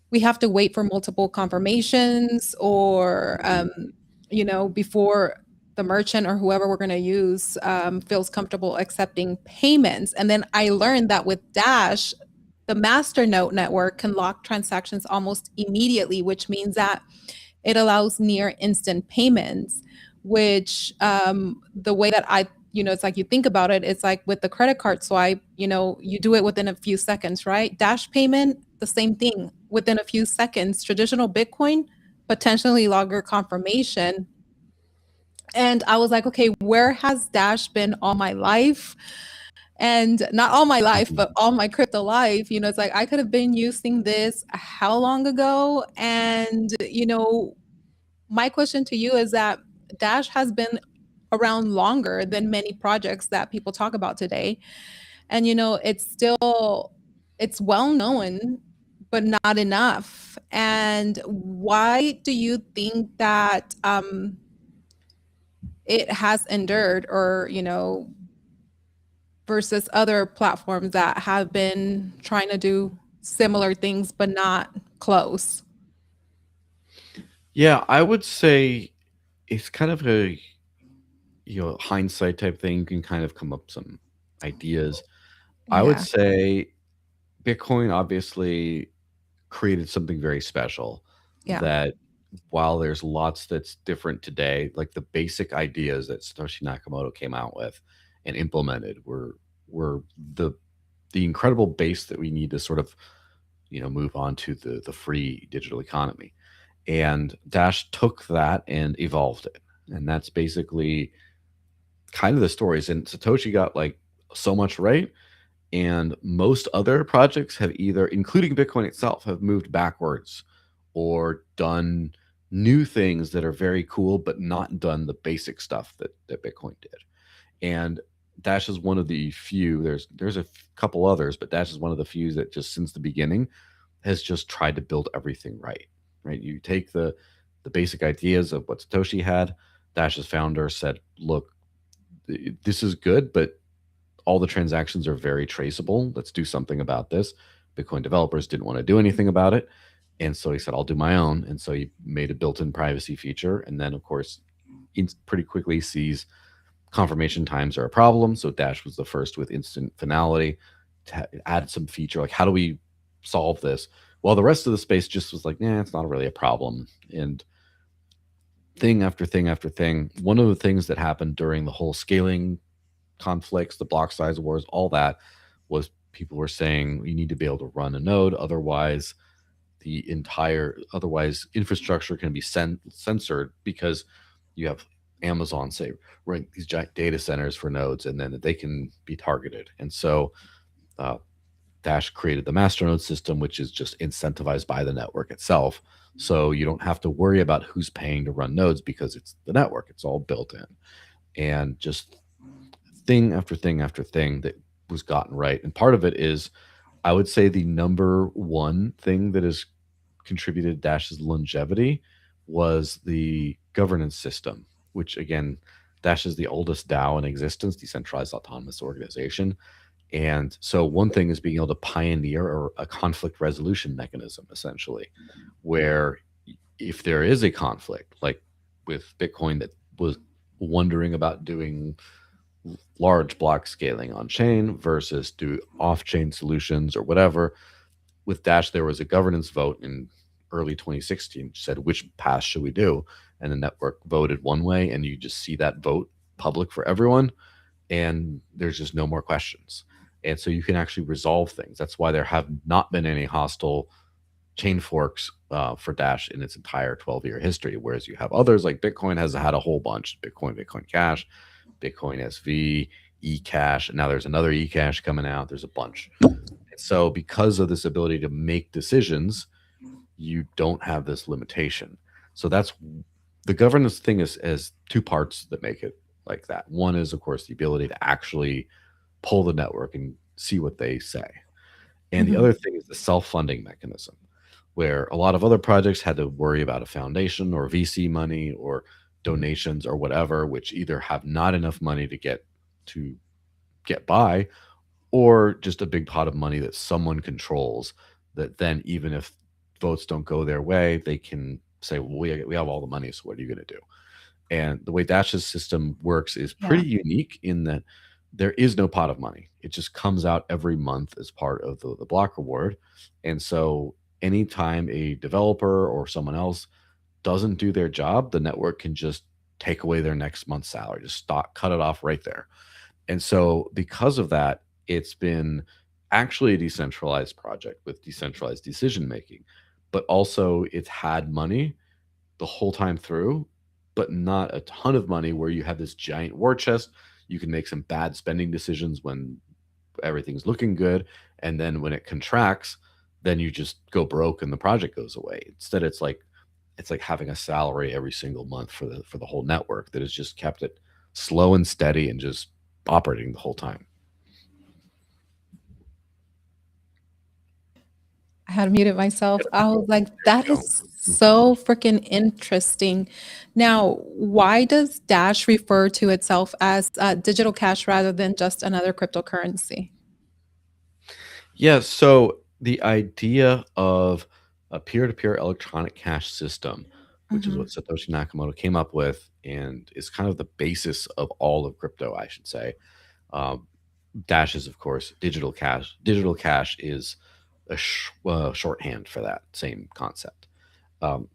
we have to wait for multiple confirmations or before the merchant or whoever we're going to use feels comfortable accepting payments. And then I learned that with Dash, the master node network can lock transactions almost immediately, which means that it allows near instant payments, which the way that it's like you think about it, it's like with the credit card swipe, you do it within a few seconds, right? Dash payment, the same thing within a few seconds. Traditional Bitcoin, potentially longer confirmation. And I was like, okay, where has Dash been all my life? And not all my life, Hmm. but all my crypto life. It's like I could have been using this how long ago? And, my question to you is that Dash has been around longer than many projects that people talk about today. And it's well known, but not enough. And why do you think that it has endured, or versus other platforms that have been trying to do similar things but not close? Yeah, I would say it's kind of a hindsight type thing. You can kind of come up with some ideas. I would Yeah. say Bitcoin obviously created something very special Yeah. that while there's lots that's different today, like the basic ideas that Satoshi Nakamoto came out with and implemented were the incredible base that we need to sort of move on to the free digital economy. And Dash took that and evolved it. And that's basically kind of the stories. And Satoshi got like so much right, and most other projects have either, including Bitcoin itself, have moved backwards or done new things that are very cool, but not done the basic stuff that Bitcoin did. And Dash is one of the few. There's couple others, but Dash is one of the few that just since the beginning has just tried to build everything right. Right. You take the basic ideas of what Satoshi had. Dash's founder said, "Look, this is good, but all the transactions are very traceable. Let's do something about this." Bitcoin developers didn't want to do anything about it. And so he said, I'll do my own. And so he made a built in privacy feature. And then, of course, pretty quickly sees confirmation times are a problem. So Dash was the first with instant finality to add some feature like, how do we solve this? Well, the rest of the space just was like, it's not really a problem. And thing after thing after thing, one of the things that happened during the whole scaling conflicts, the block size wars, all that was people were saying you need to be able to run a node. Otherwise infrastructure can be censored because you have Amazon say run these giant data centers for nodes and then they can be targeted. And so uh, Dash created the masternode system, which is just incentivized by the network itself. So you don't have to worry about who's paying to run nodes because it's the network. It's all built in. And just thing after thing after thing that was gotten right. And part of it is, I would say, the number one thing that has contributed to Dash's longevity was the governance system, which again, Dash is the oldest DAO in existence, decentralized autonomous organization. And so one thing is being able to pioneer a conflict resolution mechanism, essentially, where if there is a conflict, like with Bitcoin that was wondering about doing large block scaling on chain versus do off chain solutions or whatever. With Dash, there was a governance vote in early 2016 which said, which path should we do? And the network voted one way, and you just see that vote public for everyone, and there's just no more questions. And so you can actually resolve things. That's why there have not been any hostile chain forks for Dash in its entire 12-year history, whereas you have others like Bitcoin has had a whole bunch: Bitcoin Cash, Bitcoin SV, eCash, and now there's another eCash coming out. There's a bunch. And so because of this ability to make decisions, you don't have this limitation. So that's the governance thing is two parts that make it like that. One is, of course, the ability to actually pull the network and see what they say. And the Mhm. other thing is the self-funding mechanism, where a lot of other projects had to worry about a foundation or VC money or donations or whatever, which either have not enough money to get by, or just a big pot of money that someone controls. That then, even if votes don't go their way, they can say, "Well, we have all the money, so what are you going to do?" And the way Dash's system works is Yeah. pretty unique in that there is no pot of money. It just comes out every month as part of the block reward. And so anytime a developer or someone else doesn't do their job, the network can just take away their next month's salary, just cut it off right there. And so because of that, it's been actually a decentralized project with decentralized decision making, but also it's had money the whole time through, but not a ton of money where you have this giant war chest. You can make some bad spending decisions when everything's looking good. And then when it contracts, then you just go broke and the project goes away. Instead, it's like having a salary every single month for the whole network that has just kept it slow and steady and just operating the whole time. I had muted myself. Yep. I was like, There that you go. is so freaking interesting. Now, why does Dash refer to itself as digital cash rather than just another cryptocurrency? Yeah, so the idea of a peer-to-peer electronic cash system, which is what Mhm. Satoshi Nakamoto came up with and is kind of the basis of all of crypto, I should say. Um, Dash is, of course, digital cash. Digital cash is a shorthand for that same concept. Um,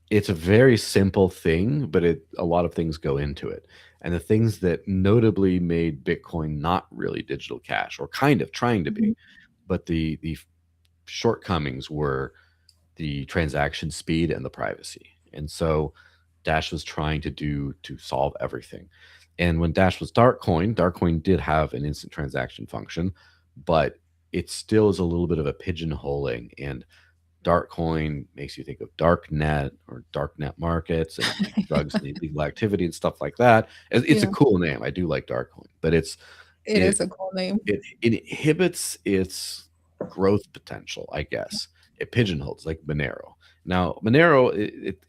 it's a very simple thing, but a lot of things go into it. And the things that notably made Bitcoin not really digital cash, or kind of trying to Mhm. be, but the shortcomings were the transaction speed and the privacy. And so Dash was trying to solve everything. And when Dash was Darkcoin did have an instant transaction function, but it still is a little bit of a pigeonholing. And Dark coin makes you think of dark net or dark net markets and like drugs and illegal activity and stuff like that. It's a Yeah, cool name. I do like dark coin, but it it is a cool name. it inhibits its growth potential, I guess. It pigeonholes like Monero. Now, Monero,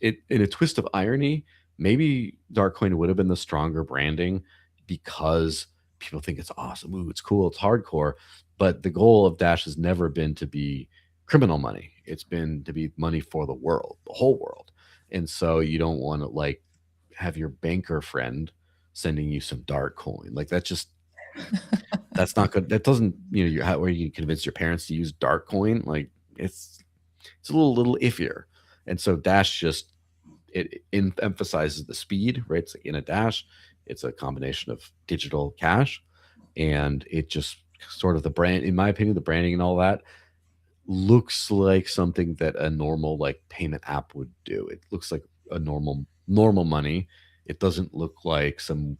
in a twist of irony, maybe Darkcoin would have been the stronger branding because people think it's awesome. Ooh, it's cool, it's hardcore. But the goal of Dash has never been to be criminal money. It's been to be money for the world, the whole world. And so you don't want to like have your banker friend sending you some dark coin. Like that's not good. That doesn't, how where you convince your parents to use dark coin. Like it's a little iffier. And so Dash just emphasizes the speed, right? It's like in a Dash, it's a combination of digital cash, and it just sort of the brand, in my opinion, the branding and all that looks like something that a normal like payment app would do. It looks like a normal money. It doesn't look like some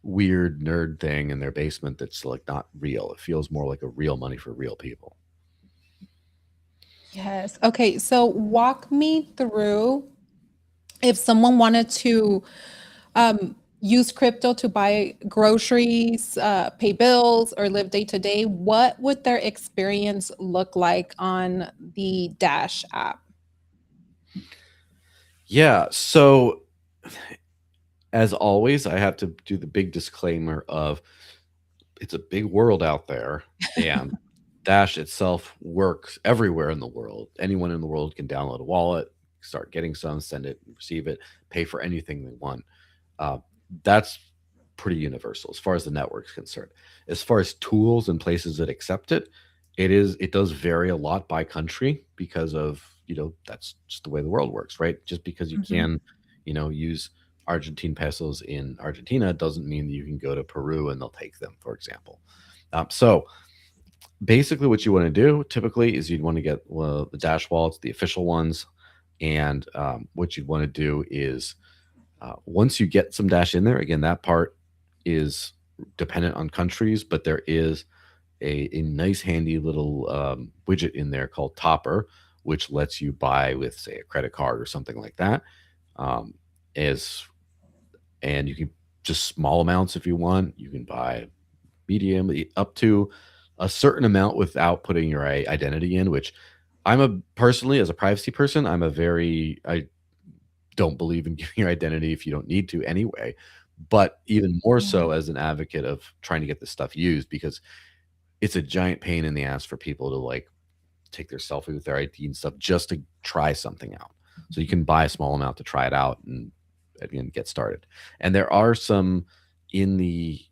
weird nerd thing in their basement that's like not real. It feels more like a real money for real people. Yes. Okay, so walk me through if someone wanted to use crypto to buy groceries, pay bills, or live day to day, what would their experience look like on the Dash app? Yeah. So as always, I have to do the big disclaimer of it's a big world out there, and Dash itself works everywhere in the world. Anyone in the world can download a wallet, start getting some, send it, receive it, pay for anything they want. Uh, that's pretty universal as far as the network's concerned. As far as tools and places that accept it, it does vary a lot by country because of that's just the way the world works, right? Just because you Mhm. can use Argentine pesos in Argentina doesn't mean that you can go to Peru and they'll take them, for example. So basically, what you want to do typically is you'd want to get the Dash wallets, the official ones, and what you'd want to do is once you get some Dash in there, again, that part is dependent on countries, but there is a nice handy little widget in there called Topper, which lets you buy with, say, a credit card or something like that. Um, as and you can just small amounts if you want. You can buy medium up to a certain amount without putting your identity in. Which I'm a personally as a privacy person, I don't believe in giving your identity if you don't need to anyway. But even more Yeah. so as an advocate of trying to get this stuff used because it's a giant pain in the ass for people to like take their selfie with their ID and stuff just to try something out. So you can buy a small amount to try it out and again get started. And there are some in the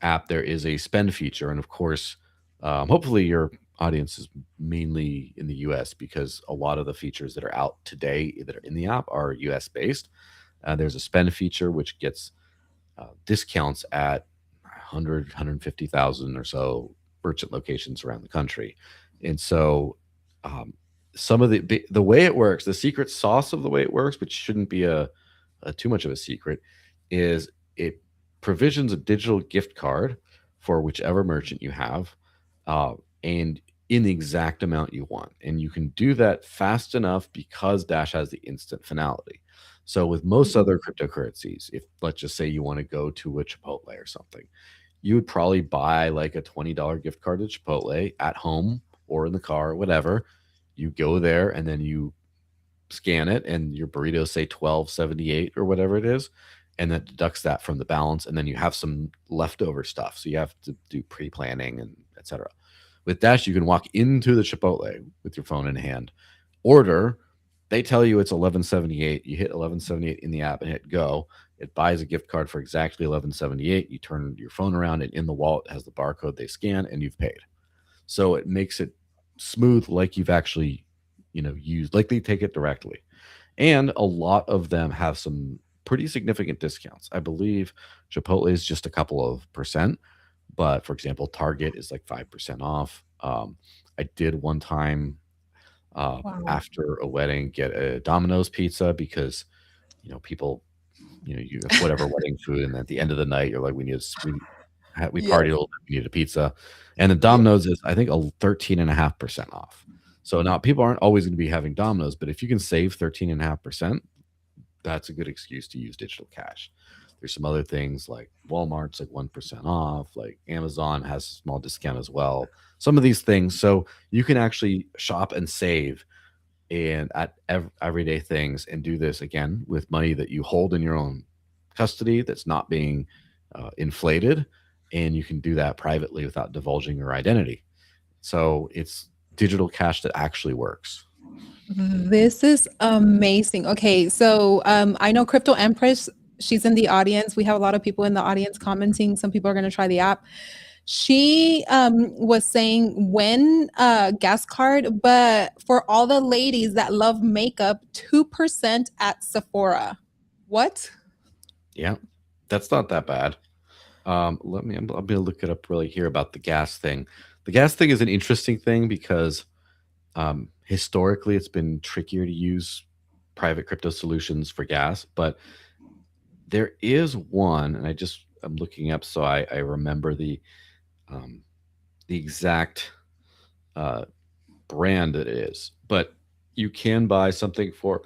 app. There is a spend feature, and of course, hopefully your audience is mainly in the U.S. because a lot of the features that are out today that are in the app are U.S. based. There's a spend feature which gets discounts at 100, 150,000 or so merchant locations around the country. And so um, some of the way it works, the secret sauce of the way it works, which shouldn't be a too much of a secret, is it provisions a digital gift card for whichever merchant you have, uh, and in the exact amount you want. And you can do that fast enough because Dash has the instant finality. So with most Mhm. other cryptocurrencies, if let's just say you want to go to a Chipotle or something, you would probably buy like a $20 gift card to Chipotle at home or in the car or whatever. You go there and then you scan it and your burritos say 12.78 or whatever it is, and that deducts that from the balance, and then you have some leftover stuff. So you have to do pre-planning and etc. With Dash, you can walk into the Chipotle with your phone in hand, order. They tell you it's 11.78. You hit 11.78 in the app and hit go. It buys a gift card for exactly 11.78. You turn your phone around and in the wallet has the barcode they scan and you've paid. So it makes it smooth, like you've actually, used, like they take it directly. And a lot of them have some pretty significant discounts. I believe Chipotle is just a couple of percent, but for example, Target is like 5% off. I did one time Wow. after a wedding get a Domino's pizza because people, you have whatever wedding food, and at the end of the night, you're like, we partied a Yes. little bit, we need a pizza, and the Yeah. Domino's is I think a 13.5% off. So now people aren't always going to be having dominoes, but if you can save 13.5%, that's a good excuse to use digital cash. There's some other things like Walmart's like 1% off, like Amazon has a small discount as well. Some of these things. So you can actually shop and save and at everyday things and do this again with money that you hold in your own custody that's not being inflated. And you can do that privately without divulging your identity. So it's digital cash that actually works. This is amazing. Okay, so I know Crypto Empress, she's in the audience. We have a lot of people in the audience commenting. Some people are going to try the app. She was saying when gas card, but for all the ladies that love makeup, 2% at Sephora. What? Yeah, that's not that bad. I'm going to look it up really here about the gas thing. The gas thing is an interesting thing because historically it's been trickier to use private crypto solutions for gas, but there is one, and I'm looking up so I remember um, the exact uh, brand it is. But you can buy something for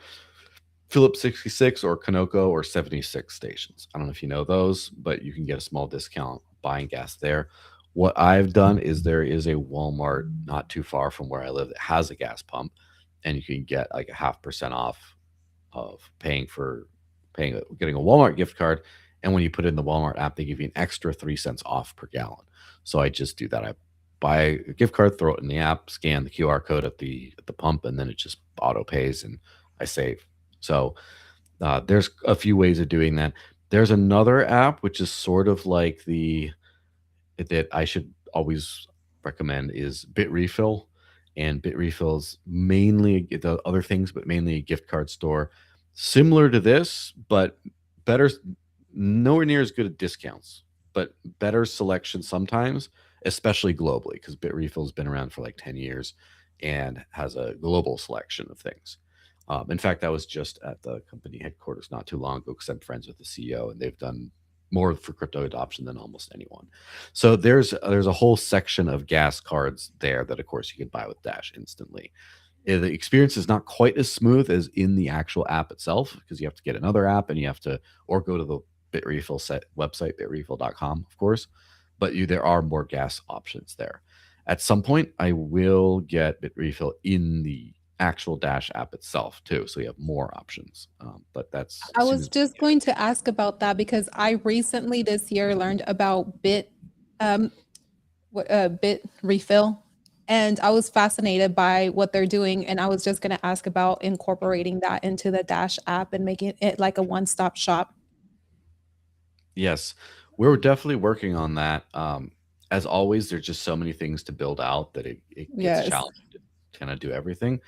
Phillips 66 or Conoco or 76 stations. I don't know if you know those, but you can get a small discount buying gas there. What I've done is there is a Walmart not too far from where I live that has a gas pump, and you can get like a half percent off of getting a Walmart gift card. And when you put it in the Walmart app, they give you an extra 3 cents off per gallon. So I just do that. I buy a gift card, throw it in the app, scan the QR code at the pump, and then it just auto pays and I save. So there's a few ways of doing that. There's another app which is sort of like the that I should always recommend is Bitrefill, and Bitrefill's mainly the other things, but mainly a gift card store, similar to this, but better, nowhere near as good at discounts, but better selection sometimes, especially globally, because Bitrefill's been around for like 10 years and has a global selection of things. In fact, I was just at the company headquarters not too long ago because I'm friends with the CEO, and they've done more for crypto adoption than almost anyone. So there's a whole section of gas cards there that, of course, you can buy with Dash instantly. The experience is not quite as smooth as in the actual app itself because you have to get another app and you have to or go to the Bitrefill website, bitrefill.com, of course. But there are more gas options there. At some point, I will get Bitrefill in the actual Dash app itself too, so you have more options. But that's I as soon was as we just get it. going to ask about that because I recently this year learned about um, Bit Refill, and I was fascinated by what they're doing. And I was just going to ask about incorporating that into the Dash app and making it like a one-stop shop. Yes, we're definitely working on that. As always, there's just so many things to build out that it gets Yes. challenging to kind of do everything.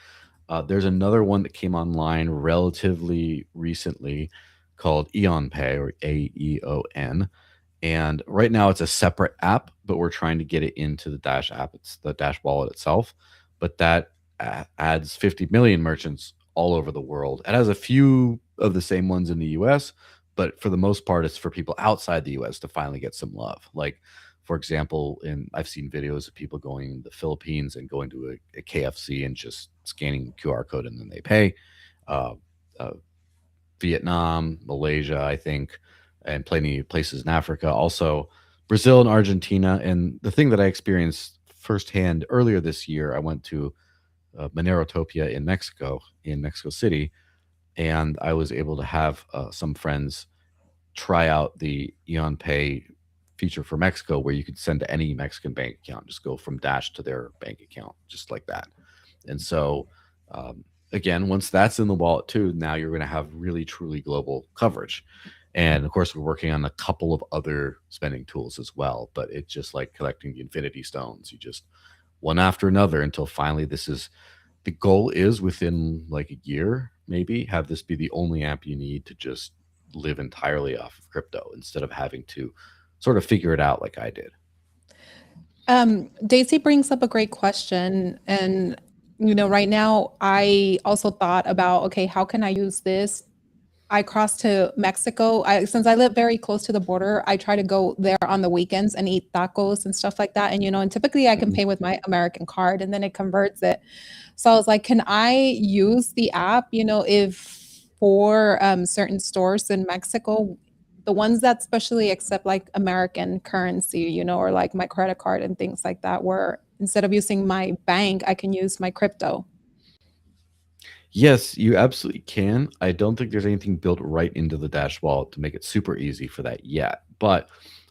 There's another one that came online relatively recently called Eon Pay or AEON. And right now it's a separate app, but we're trying to get it into the Dash app. It's the Dash wallet itself, but that adds 50 million merchants all over the world. It has a few of the same ones in the US, but for the most part, it's for people outside the US to finally get some love. Like, for example, I've seen videos of people going to the Philippines and going to a KFC and just scanning the QR code and then they pay. Uh, uh, Vietnam, Malaysia, I think, and plenty of places in Africa. Also, Brazil and Argentina. And the thing that I experienced firsthand earlier this year, I went to Monerotopia in Mexico City, and I was able to have some friends try out the Eon Pay feature for Mexico, where you could send to any Mexican bank account, just go from Dash to their bank account, just like that. And so, again, once that's in the wallet too, now you're going to have really truly global coverage. And of course, we're working on a couple of other spending tools as well. But it's just like collecting the Infinity Stones. You just one after another until finally this is the goal is within like a year, maybe have this be the only app you need to just live entirely off of crypto instead of having to sort of figure it out like I did. Daisy brings up a great question. And, right now I also thought about, okay, how can I use this? I cross to Mexico. Since I live very close to the border, I try to go there on the weekends and eat tacos and stuff like that. And and typically I can Mhm. pay with my American card and then it converts it. So I was like, can I use the app, if for certain stores in Mexico, the ones that specially accept like American currency, or like my credit card and things like that, where instead of using my bank, I can use my crypto. Yes, you absolutely can. I don't think there's anything built right into the Dash wallet to make it super easy for that yet. But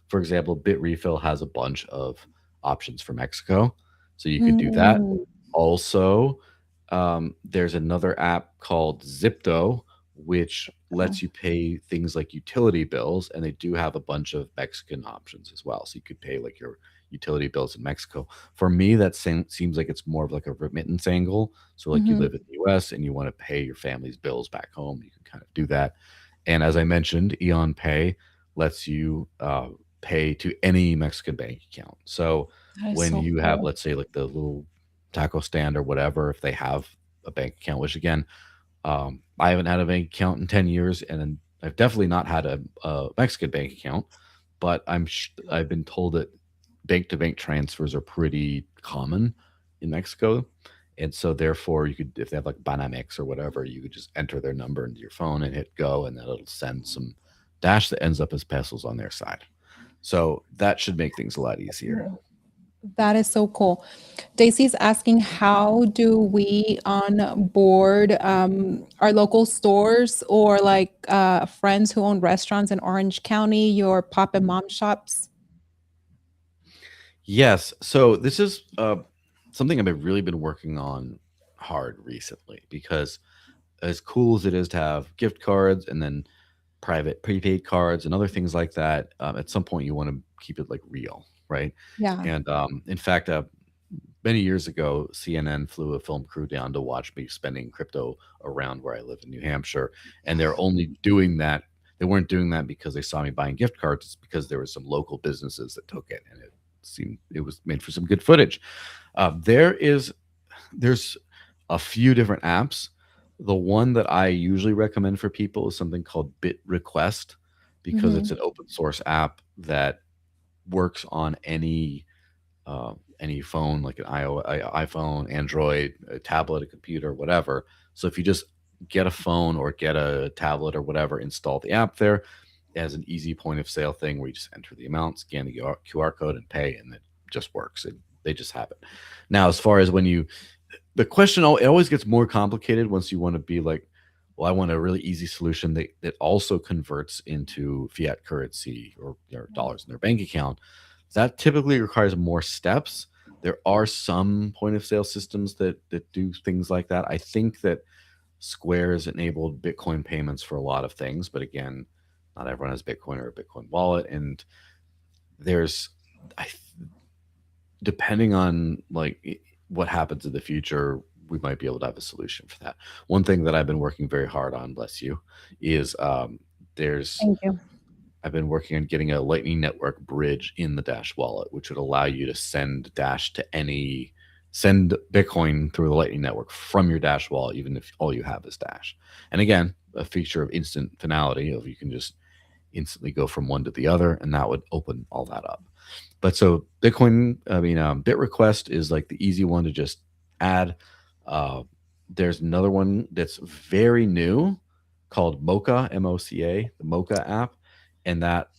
for example, Bitrefill has a bunch of options for Mexico, so you could do that. Mm, Also, there's another app called Zipto, which lets you pay things like utility bills, and they do have a bunch of Mexican options as well. So you could pay like your utility bills in Mexico. For me, that seems like it's more of like a remittance angle. So, like you mhm. live in the US and you want to pay your family's bills back home, you can kind of do that. And as I mentioned, Eon Pay lets you pay to any Mexican bank account. So, That is when so you have, cool. let's say, like the little taco stand or whatever, if they have a bank account, which again, I haven't had a bank account in 10 years, and then I've definitely not had a Mexican bank account, but I've been told that bank to bank transfers are pretty common in Mexico. And so therefore you could, if they have like Banamex or whatever, you could just enter their number into your phone and hit go, and then it'll send some dash that ends up as pesos on their side. So that should make things a lot easier. Cool. That is so cool. Daisy's asking, how do we onboard our local stores or like friends who own restaurants in Orange County, your pop and mom shops? Yes. So this is something I've really been working on hard recently because as cool as it is to have gift cards and then private prepaid cards and other things like that, at some point you want to keep it like real, right? Yeah. And in fact, many years ago, CNN flew a film crew down to watch me spending crypto around where I live in New Hampshire, and they're only doing that. They weren't doing that because they saw me buying gift cards. It's because there were some local businesses that took it, and it seemed it was made for some good footage. There's a few different apps. The one that I usually recommend for people is something called Bit Request because it's Mhm. an open source app that works on any phone, like an iPhone, Android, a tablet, a computer, whatever. So if you just get a phone or get a tablet or whatever, install the app there. It has an easy point of sale thing where you just enter the amount, scan the QR code, and pay, and it just works. They just have it. Now, as far as the question, it always gets more complicated once you want to be like, well, I want a really easy solution that also converts into fiat currency or dollars in their bank account. That typically requires more steps. There are some point of sale systems that do things like that. I think that Square has enabled Bitcoin payments for a lot of things, but again, not everyone has Bitcoin or a Bitcoin wallet, and there's I depending on what happens in the future, we might be able to have a solution for that. One thing that I've been working very hard on, bless you, is there's Thank you. I've been working on getting a Lightning Network bridge in the Dash wallet, which would allow you to send Bitcoin through the Lightning Network from your Dash wallet, even if all you have is Dash. And again, a feature of instant finality of you can just instantly go from one to the other, and that would open all that up. But so Bitcoin, I mean, Bit request is like the easy one to just add. Uh, there's another one that's very new called Mocha, MOCA, the Mocha app, and that's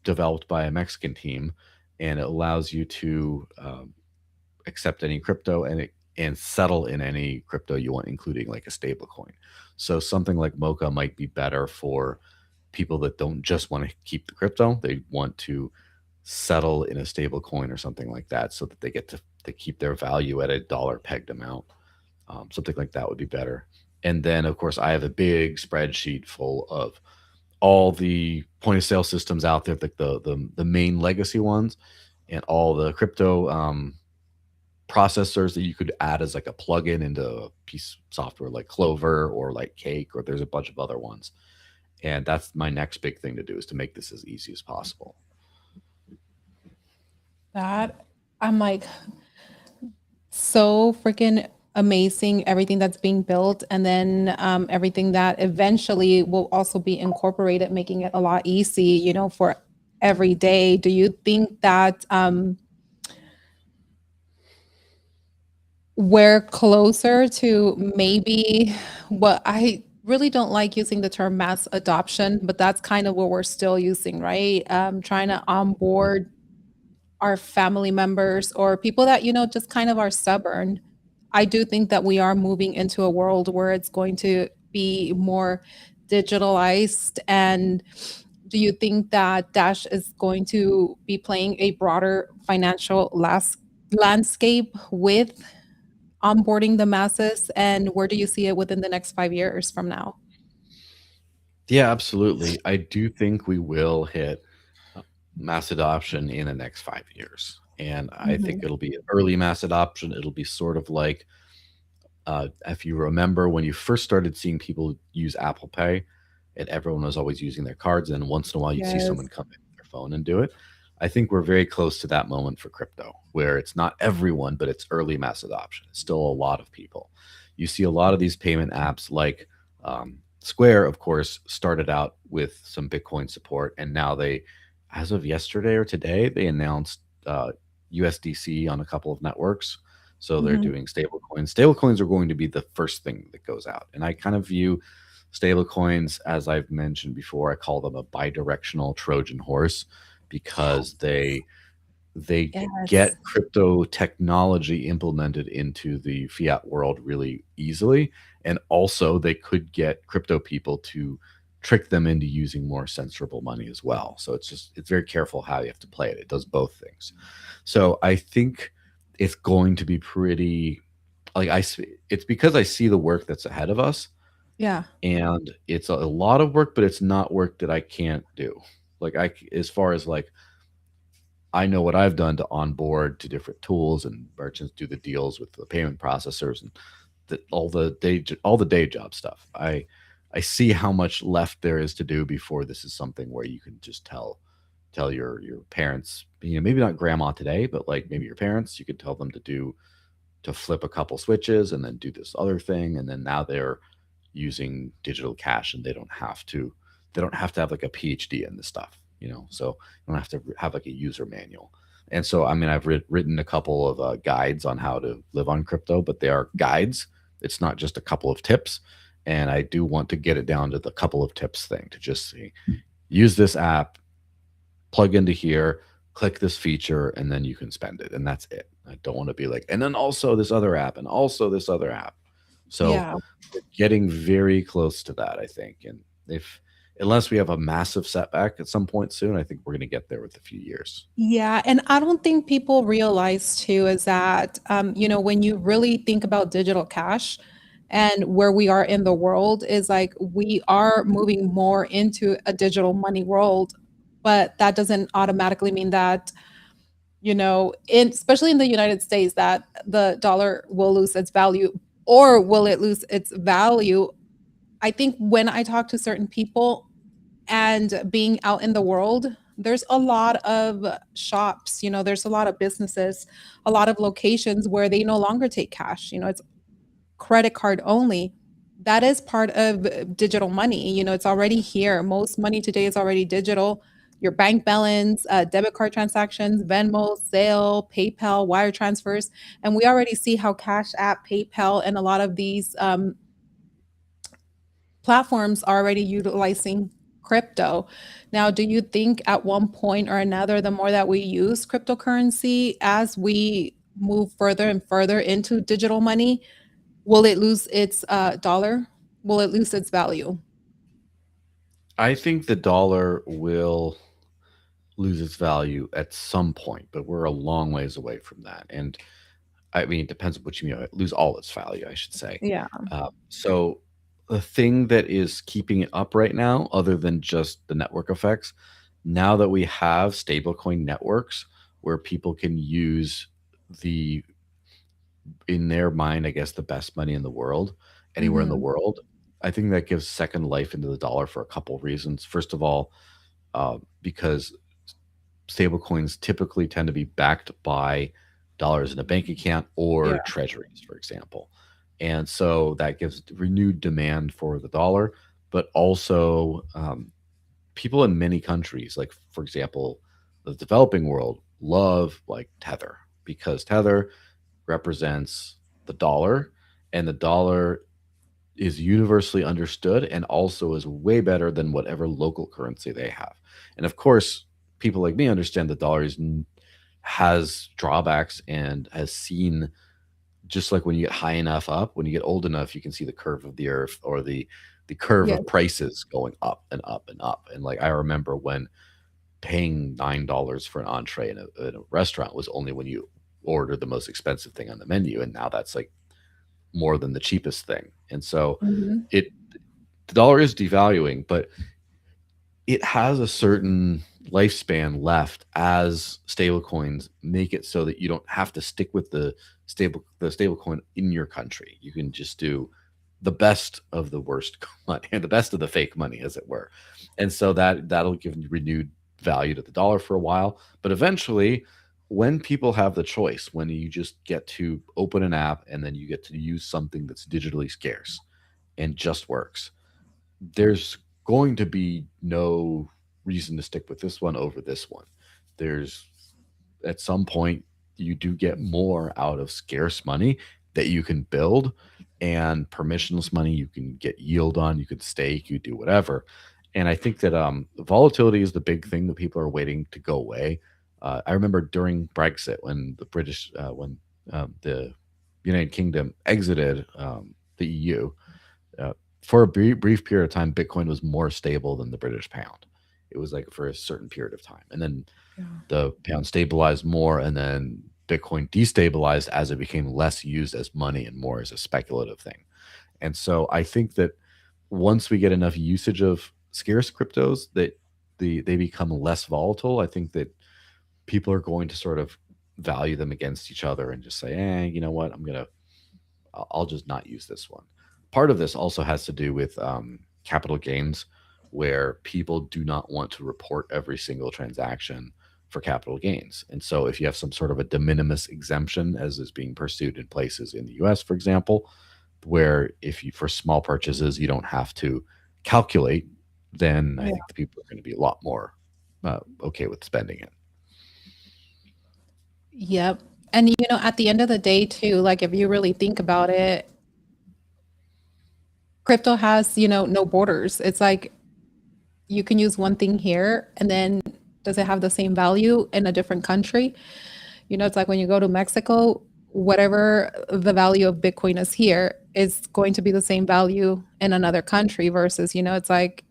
developed by a Mexican team, and it allows you to accept any crypto and settle in any crypto you want, including like a stable coin. So something like Mocha might be better for people that don't just want to keep the crypto; they want to settle in a stable coin or something like that, so that they get to keep their value at a dollar pegged amount. Something like that would be better. And then, of course, I have a big spreadsheet full of all the point of sale systems out there, like the main legacy ones, and all the crypto processors that you could add as like a plugin into a piece of software like Clover or like Cake, or there's a bunch of other ones. And that's my next big thing to do, is to make this as easy as possible. That I'm like so freaking amazing, everything that's being built, and then everything that eventually will also be incorporated, making it a lot easy, for every day. Do you think that we're closer to maybe what I really don't like using the term mass adoption, but that's kind of what we're still using, right? Trying to onboard our family members or people that, just kind of are stubborn. I do think that we are moving into a world where it's going to be more digitalized. And do you think that Dash is going to be playing a broader financial landscape with onboarding the masses? And where do you see it within the next 5 years from now? Yeah, absolutely. I do think we will hit uh, mass adoption in the next 5 years. And I think Mhm. it'll be an early mass adoption. It'll be sort of like if you remember when you first started seeing people use Apple Pay, and everyone was always using their cards, and then once in a while you'd see someone Yes. come in with their phone and do it. I think we're very close to that moment for crypto, where it's not everyone, but it's early mass adoption. It's still a lot of people. You see a lot of these payment apps like Square, of course, started out with some Bitcoin support, and now they, as of yesterday or today, they announced USDC on a couple of networks, so they're Mhm. doing stable coins. Stable coins are going to be the first thing that goes out. And I kind of view stable coins, as I've mentioned before, I call them a bidirectional Trojan horse because they Yes. get crypto technology implemented into the fiat world really easily. And also they could get crypto people to trick them into using more censorable money as well. So it's very careful how you have to play it. It does both things. So I think it's going to be pretty like it's because I see the work that's ahead of us, Yeah. and it's a lot of work, but it's not work that I can't do. Like as far as like I know what I've done to onboard to different tools, and merchants do the deals with the payment processors and all the day job stuff. I see how much left there is to do before this is something where you can just tell your parents, maybe not grandma today, but like maybe your parents, you could tell them to flip a couple switches and then do this other thing, and then now they're using digital cash, and they don't have to have like a PhD in this stuff, so you don't have to have like a user manual. And so I mean, I've written a couple of guides on how to live on crypto, but they are guides. It's not just a couple of tips, and I do want to get it down to the couple of tips thing, to just say use this app, plug into here, click this feature, and then you can spend it. And that's it. I don't want to be like, and then also this other app, and also this other app. So Yeah. we're getting very close to that, I think. And if, unless we have a massive setback at some point soon, I think we're going to get there with a few years. Yeah, and I don't think people realize too is that, when you really think about digital cash and where we are in the world is like we are moving more into a digital money world, but that doesn't automatically mean that, especially in the United States, that the dollar will lose its value or will it lose its value. I think when I talk to certain people and being out in the world, there's a lot of shops, there's a lot of businesses, a lot of locations where they no longer take cash, it's credit card only. That is part of digital money, it's already here. Most money today is already digital. Your bank balance, debit card transactions, Venmo, Zelle, PayPal, wire transfers, and we already see how Cash App, PayPal, and a lot of these platforms are already utilizing crypto. Now, do you think at one point or another, the more that we use cryptocurrency as we move further and further into digital money, will it lose its dollar? Will it lose its value? I think the dollar will lose its value at some point, but we're a long ways away from that. And I mean, it depends on what you mean. Lose all its value, I should say. Yeah. So the thing that is keeping it up right now, other than just the network effects, now that we have stablecoin networks where people can use the, in their mind, I guess, the best money in the world, anywhere in the Mhm. world, I think that gives second life into the dollar for a couple of reasons. First of all, because stablecoins typically tend to be backed by dollars in a bank account Yeah. or treasuries, for example. And so that gives renewed demand for the dollar, but also people in many countries, like for example, the developing world, love like Tether because Tether represents the dollar, and the dollar is universally understood and also is way better than whatever local currency they have. And of course, people like me understand the dollar has drawbacks and has seen, just like when you get high enough up, when you get old enough, you can see the curve of the earth or the curve Yes. of prices going up and up and up. And like I remember when paying $9 for an entree in a restaurant was only when you order the most expensive thing on the menu, and now that's like more than the cheapest thing. And so Mhm. it the dollar is devaluing, but it has a certain lifespan left as stablecoins make it so that you don't have to stick with the stablecoin in your country. You can just do the best of the worst money and the best of the fake money, as it were. And so that'll give renewed value to the dollar for a while. But eventually, when people have the choice, when you just get to open an app and then you get to use something that's digitally scarce and just works, there's going to be no reason to stick with this one over this one. There's at some point you do get more out of scarce money that you can build, and permissionless money you can get yield on, you could stake, you do whatever. And I think that volatility is the big thing that people are waiting to go away. I remember during Brexit when the United Kingdom exited the EU, uh, for a brief period of time, Bitcoin was more stable than the British pound. It was like for a certain period of time. And then Yeah. the pound stabilized more, and then Bitcoin destabilized as it became less used as money and more as a speculative thing. And so I think that once we get enough usage of scarce cryptos that they become less volatile, I think that people are going to sort of value them against each other and just say, you know what, I'll just not use this one. Part of this also has to do with capital gains, where people do not want to report every single transaction for capital gains. And so, if you have some sort of a de minimis exemption, as is being pursued in places in the US, for example, where if you, for small purchases, you don't have to calculate, then I Yeah. think the people are going to be a lot more okay with spending it. Yep. And at the end of the day too, like if you really think about it, crypto has, no borders. It's like you can use one thing here and then does it have the same value in a different country? It's like when you go to Mexico, whatever the value of Bitcoin is here is going to be the same value in another country versus, it's like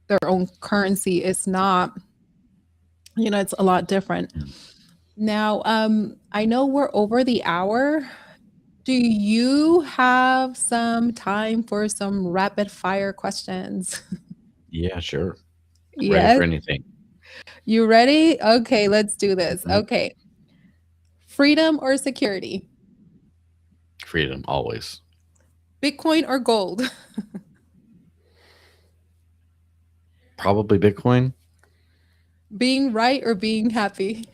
their own currency is not, it's a lot different. Mm. Now, I know we're over the hour. Do you have some time for some rapid fire questions? Yeah, sure. Ready Yes. for anything. You ready? Okay, let's do this. Mhm. Okay. Freedom or security? Freedom, always. Bitcoin or gold? Probably Bitcoin. Being right or being happy?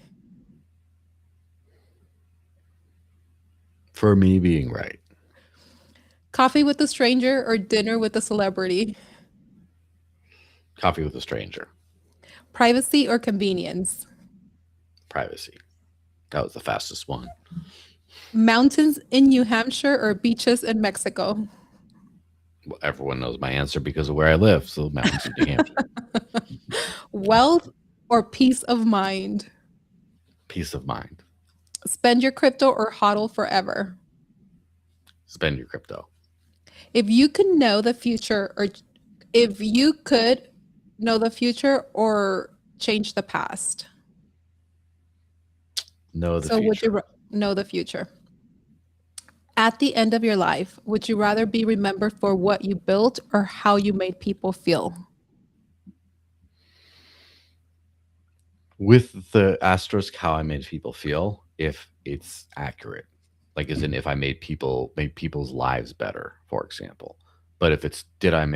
For me, being right. Coffee with a stranger or dinner with a celebrity? Coffee with a stranger. Privacy or convenience? Privacy. That was the fastest one. Mountains in New Hampshire or beaches in Mexico? Well, everyone knows my answer because of where I live. So, mountains of New Hampshire. Wealth or peace of mind? Peace of mind. Spend your crypto or hodl forever? Spend your crypto. If you could know the future or if you could know the future or change the past. Know the So would you future. know the future? At the end of your life, would you rather be remembered for what you built or how you made people feel? With the asterisk, how I made people feel, if it's accurate. Like, as in, if I made people's lives better, for example. But if it's, did I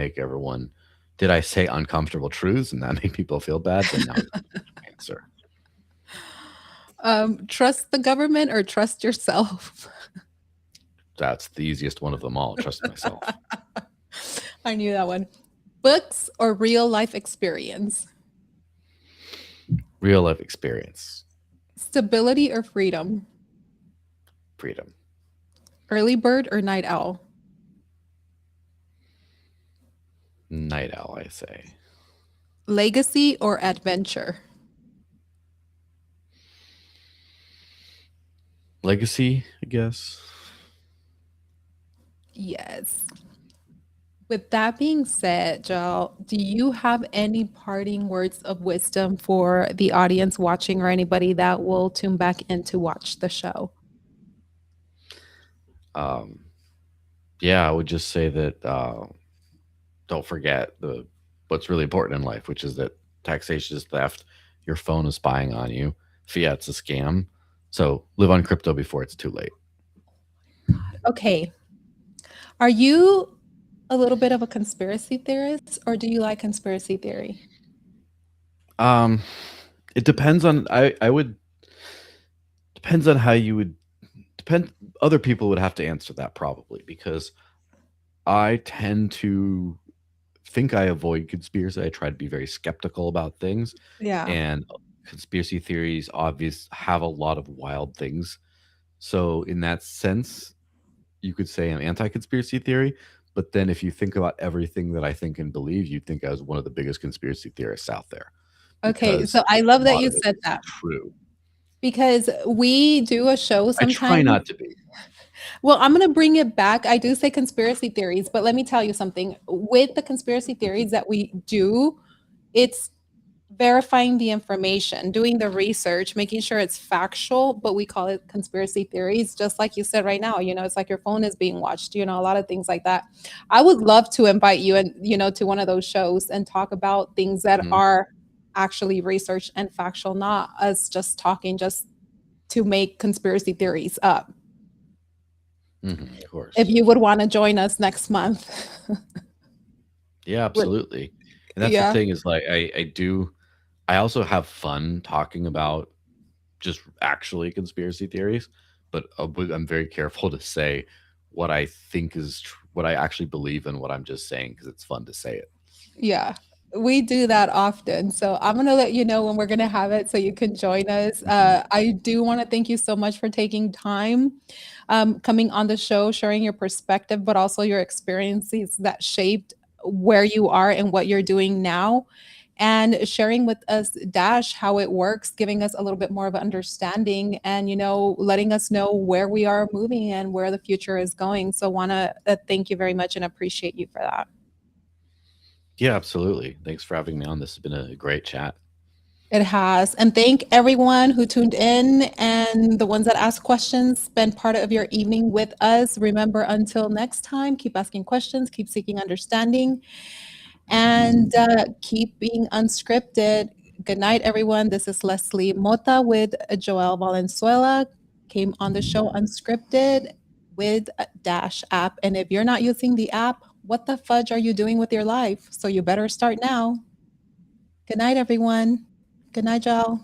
say uncomfortable truths and that made people feel bad? Then that was my answer. Trust the government or trust yourself? That's the easiest one of them all. Trust myself. I knew that one. Books or real life experience? Real life experience. Stability or freedom? Freedom. Early bird or night owl? Night owl, I say. Legacy or adventure? Legacy, I guess. Yes. With that being said, Joel, do you have any parting words of wisdom for the audience watching or anybody that will tune back in to watch the show? Um, yeah, I would just say that don't forget the what's really important in life, which is that taxation is theft, your phone is spying on you, fiat's a scam. So live on crypto before it's too late. Okay. Are you a little bit of a conspiracy theorist or do you like conspiracy theory? Um, it depends on I would depends on how you would depend. Other people would have to answer that probably because I tend to think I avoid conspiracy. I try to be very skeptical about things, Yeah. and conspiracy theories obvious have a lot of wild things. So in that sense, you could say I'm anti-conspiracy theory. But then if you think about everything that I think and believe, you'd think I was one of the biggest conspiracy theorists out there Okay. because So I a love that lot you of it said is that true. because we do a show I try sometimes. not to be. Well, I'm going to bring it back. I do say conspiracy theories, but let me tell you something. With the conspiracy theories that we do, it's verifying the information, doing the research, making sure it's factual, but we call it conspiracy theories. Just like you said right now, it's like your phone is being watched, a lot of things like that. I would love to invite you and, to one of those shows and talk about things that Mhm, are actually researched and factual, not us just talking just to make conspiracy theories up. mhm, of If course. you would want to join us next month. Yeah, Would- absolutely. And that's the yeah. thing is like I also have fun talking about just actually conspiracy theories, but I'm very careful to say what I think is what I actually believe in what I'm just saying because it's fun to say it. Yeah, we do that often. So I'm going to let you know when we're going to have it so you can join us. Mhm, I do want to thank you so much for taking time, coming on the show, sharing your perspective, but also your experiences that shaped where you are and what you're doing now. And sharing with us Dash how it works, giving us a little bit more of an understanding and, letting us know where we are moving and where the future is going. So want to thank you very much and appreciate you for that. yeah, absolutely. Thanks for having me on. This has been a great chat. It has. And thank everyone who tuned in and the ones that asked questions. Spend part of your evening with us. Remember, until next time, keep asking questions, keep seeking understanding, and keep being unscripted. Good night, everyone. This is Leslie Mota with Joel Valenzuela. Came on the show Unscripted with Dash app. And if you're not using the app, what the fudge are you doing with your life? So you better start now. Good night, everyone. Good night, Joel.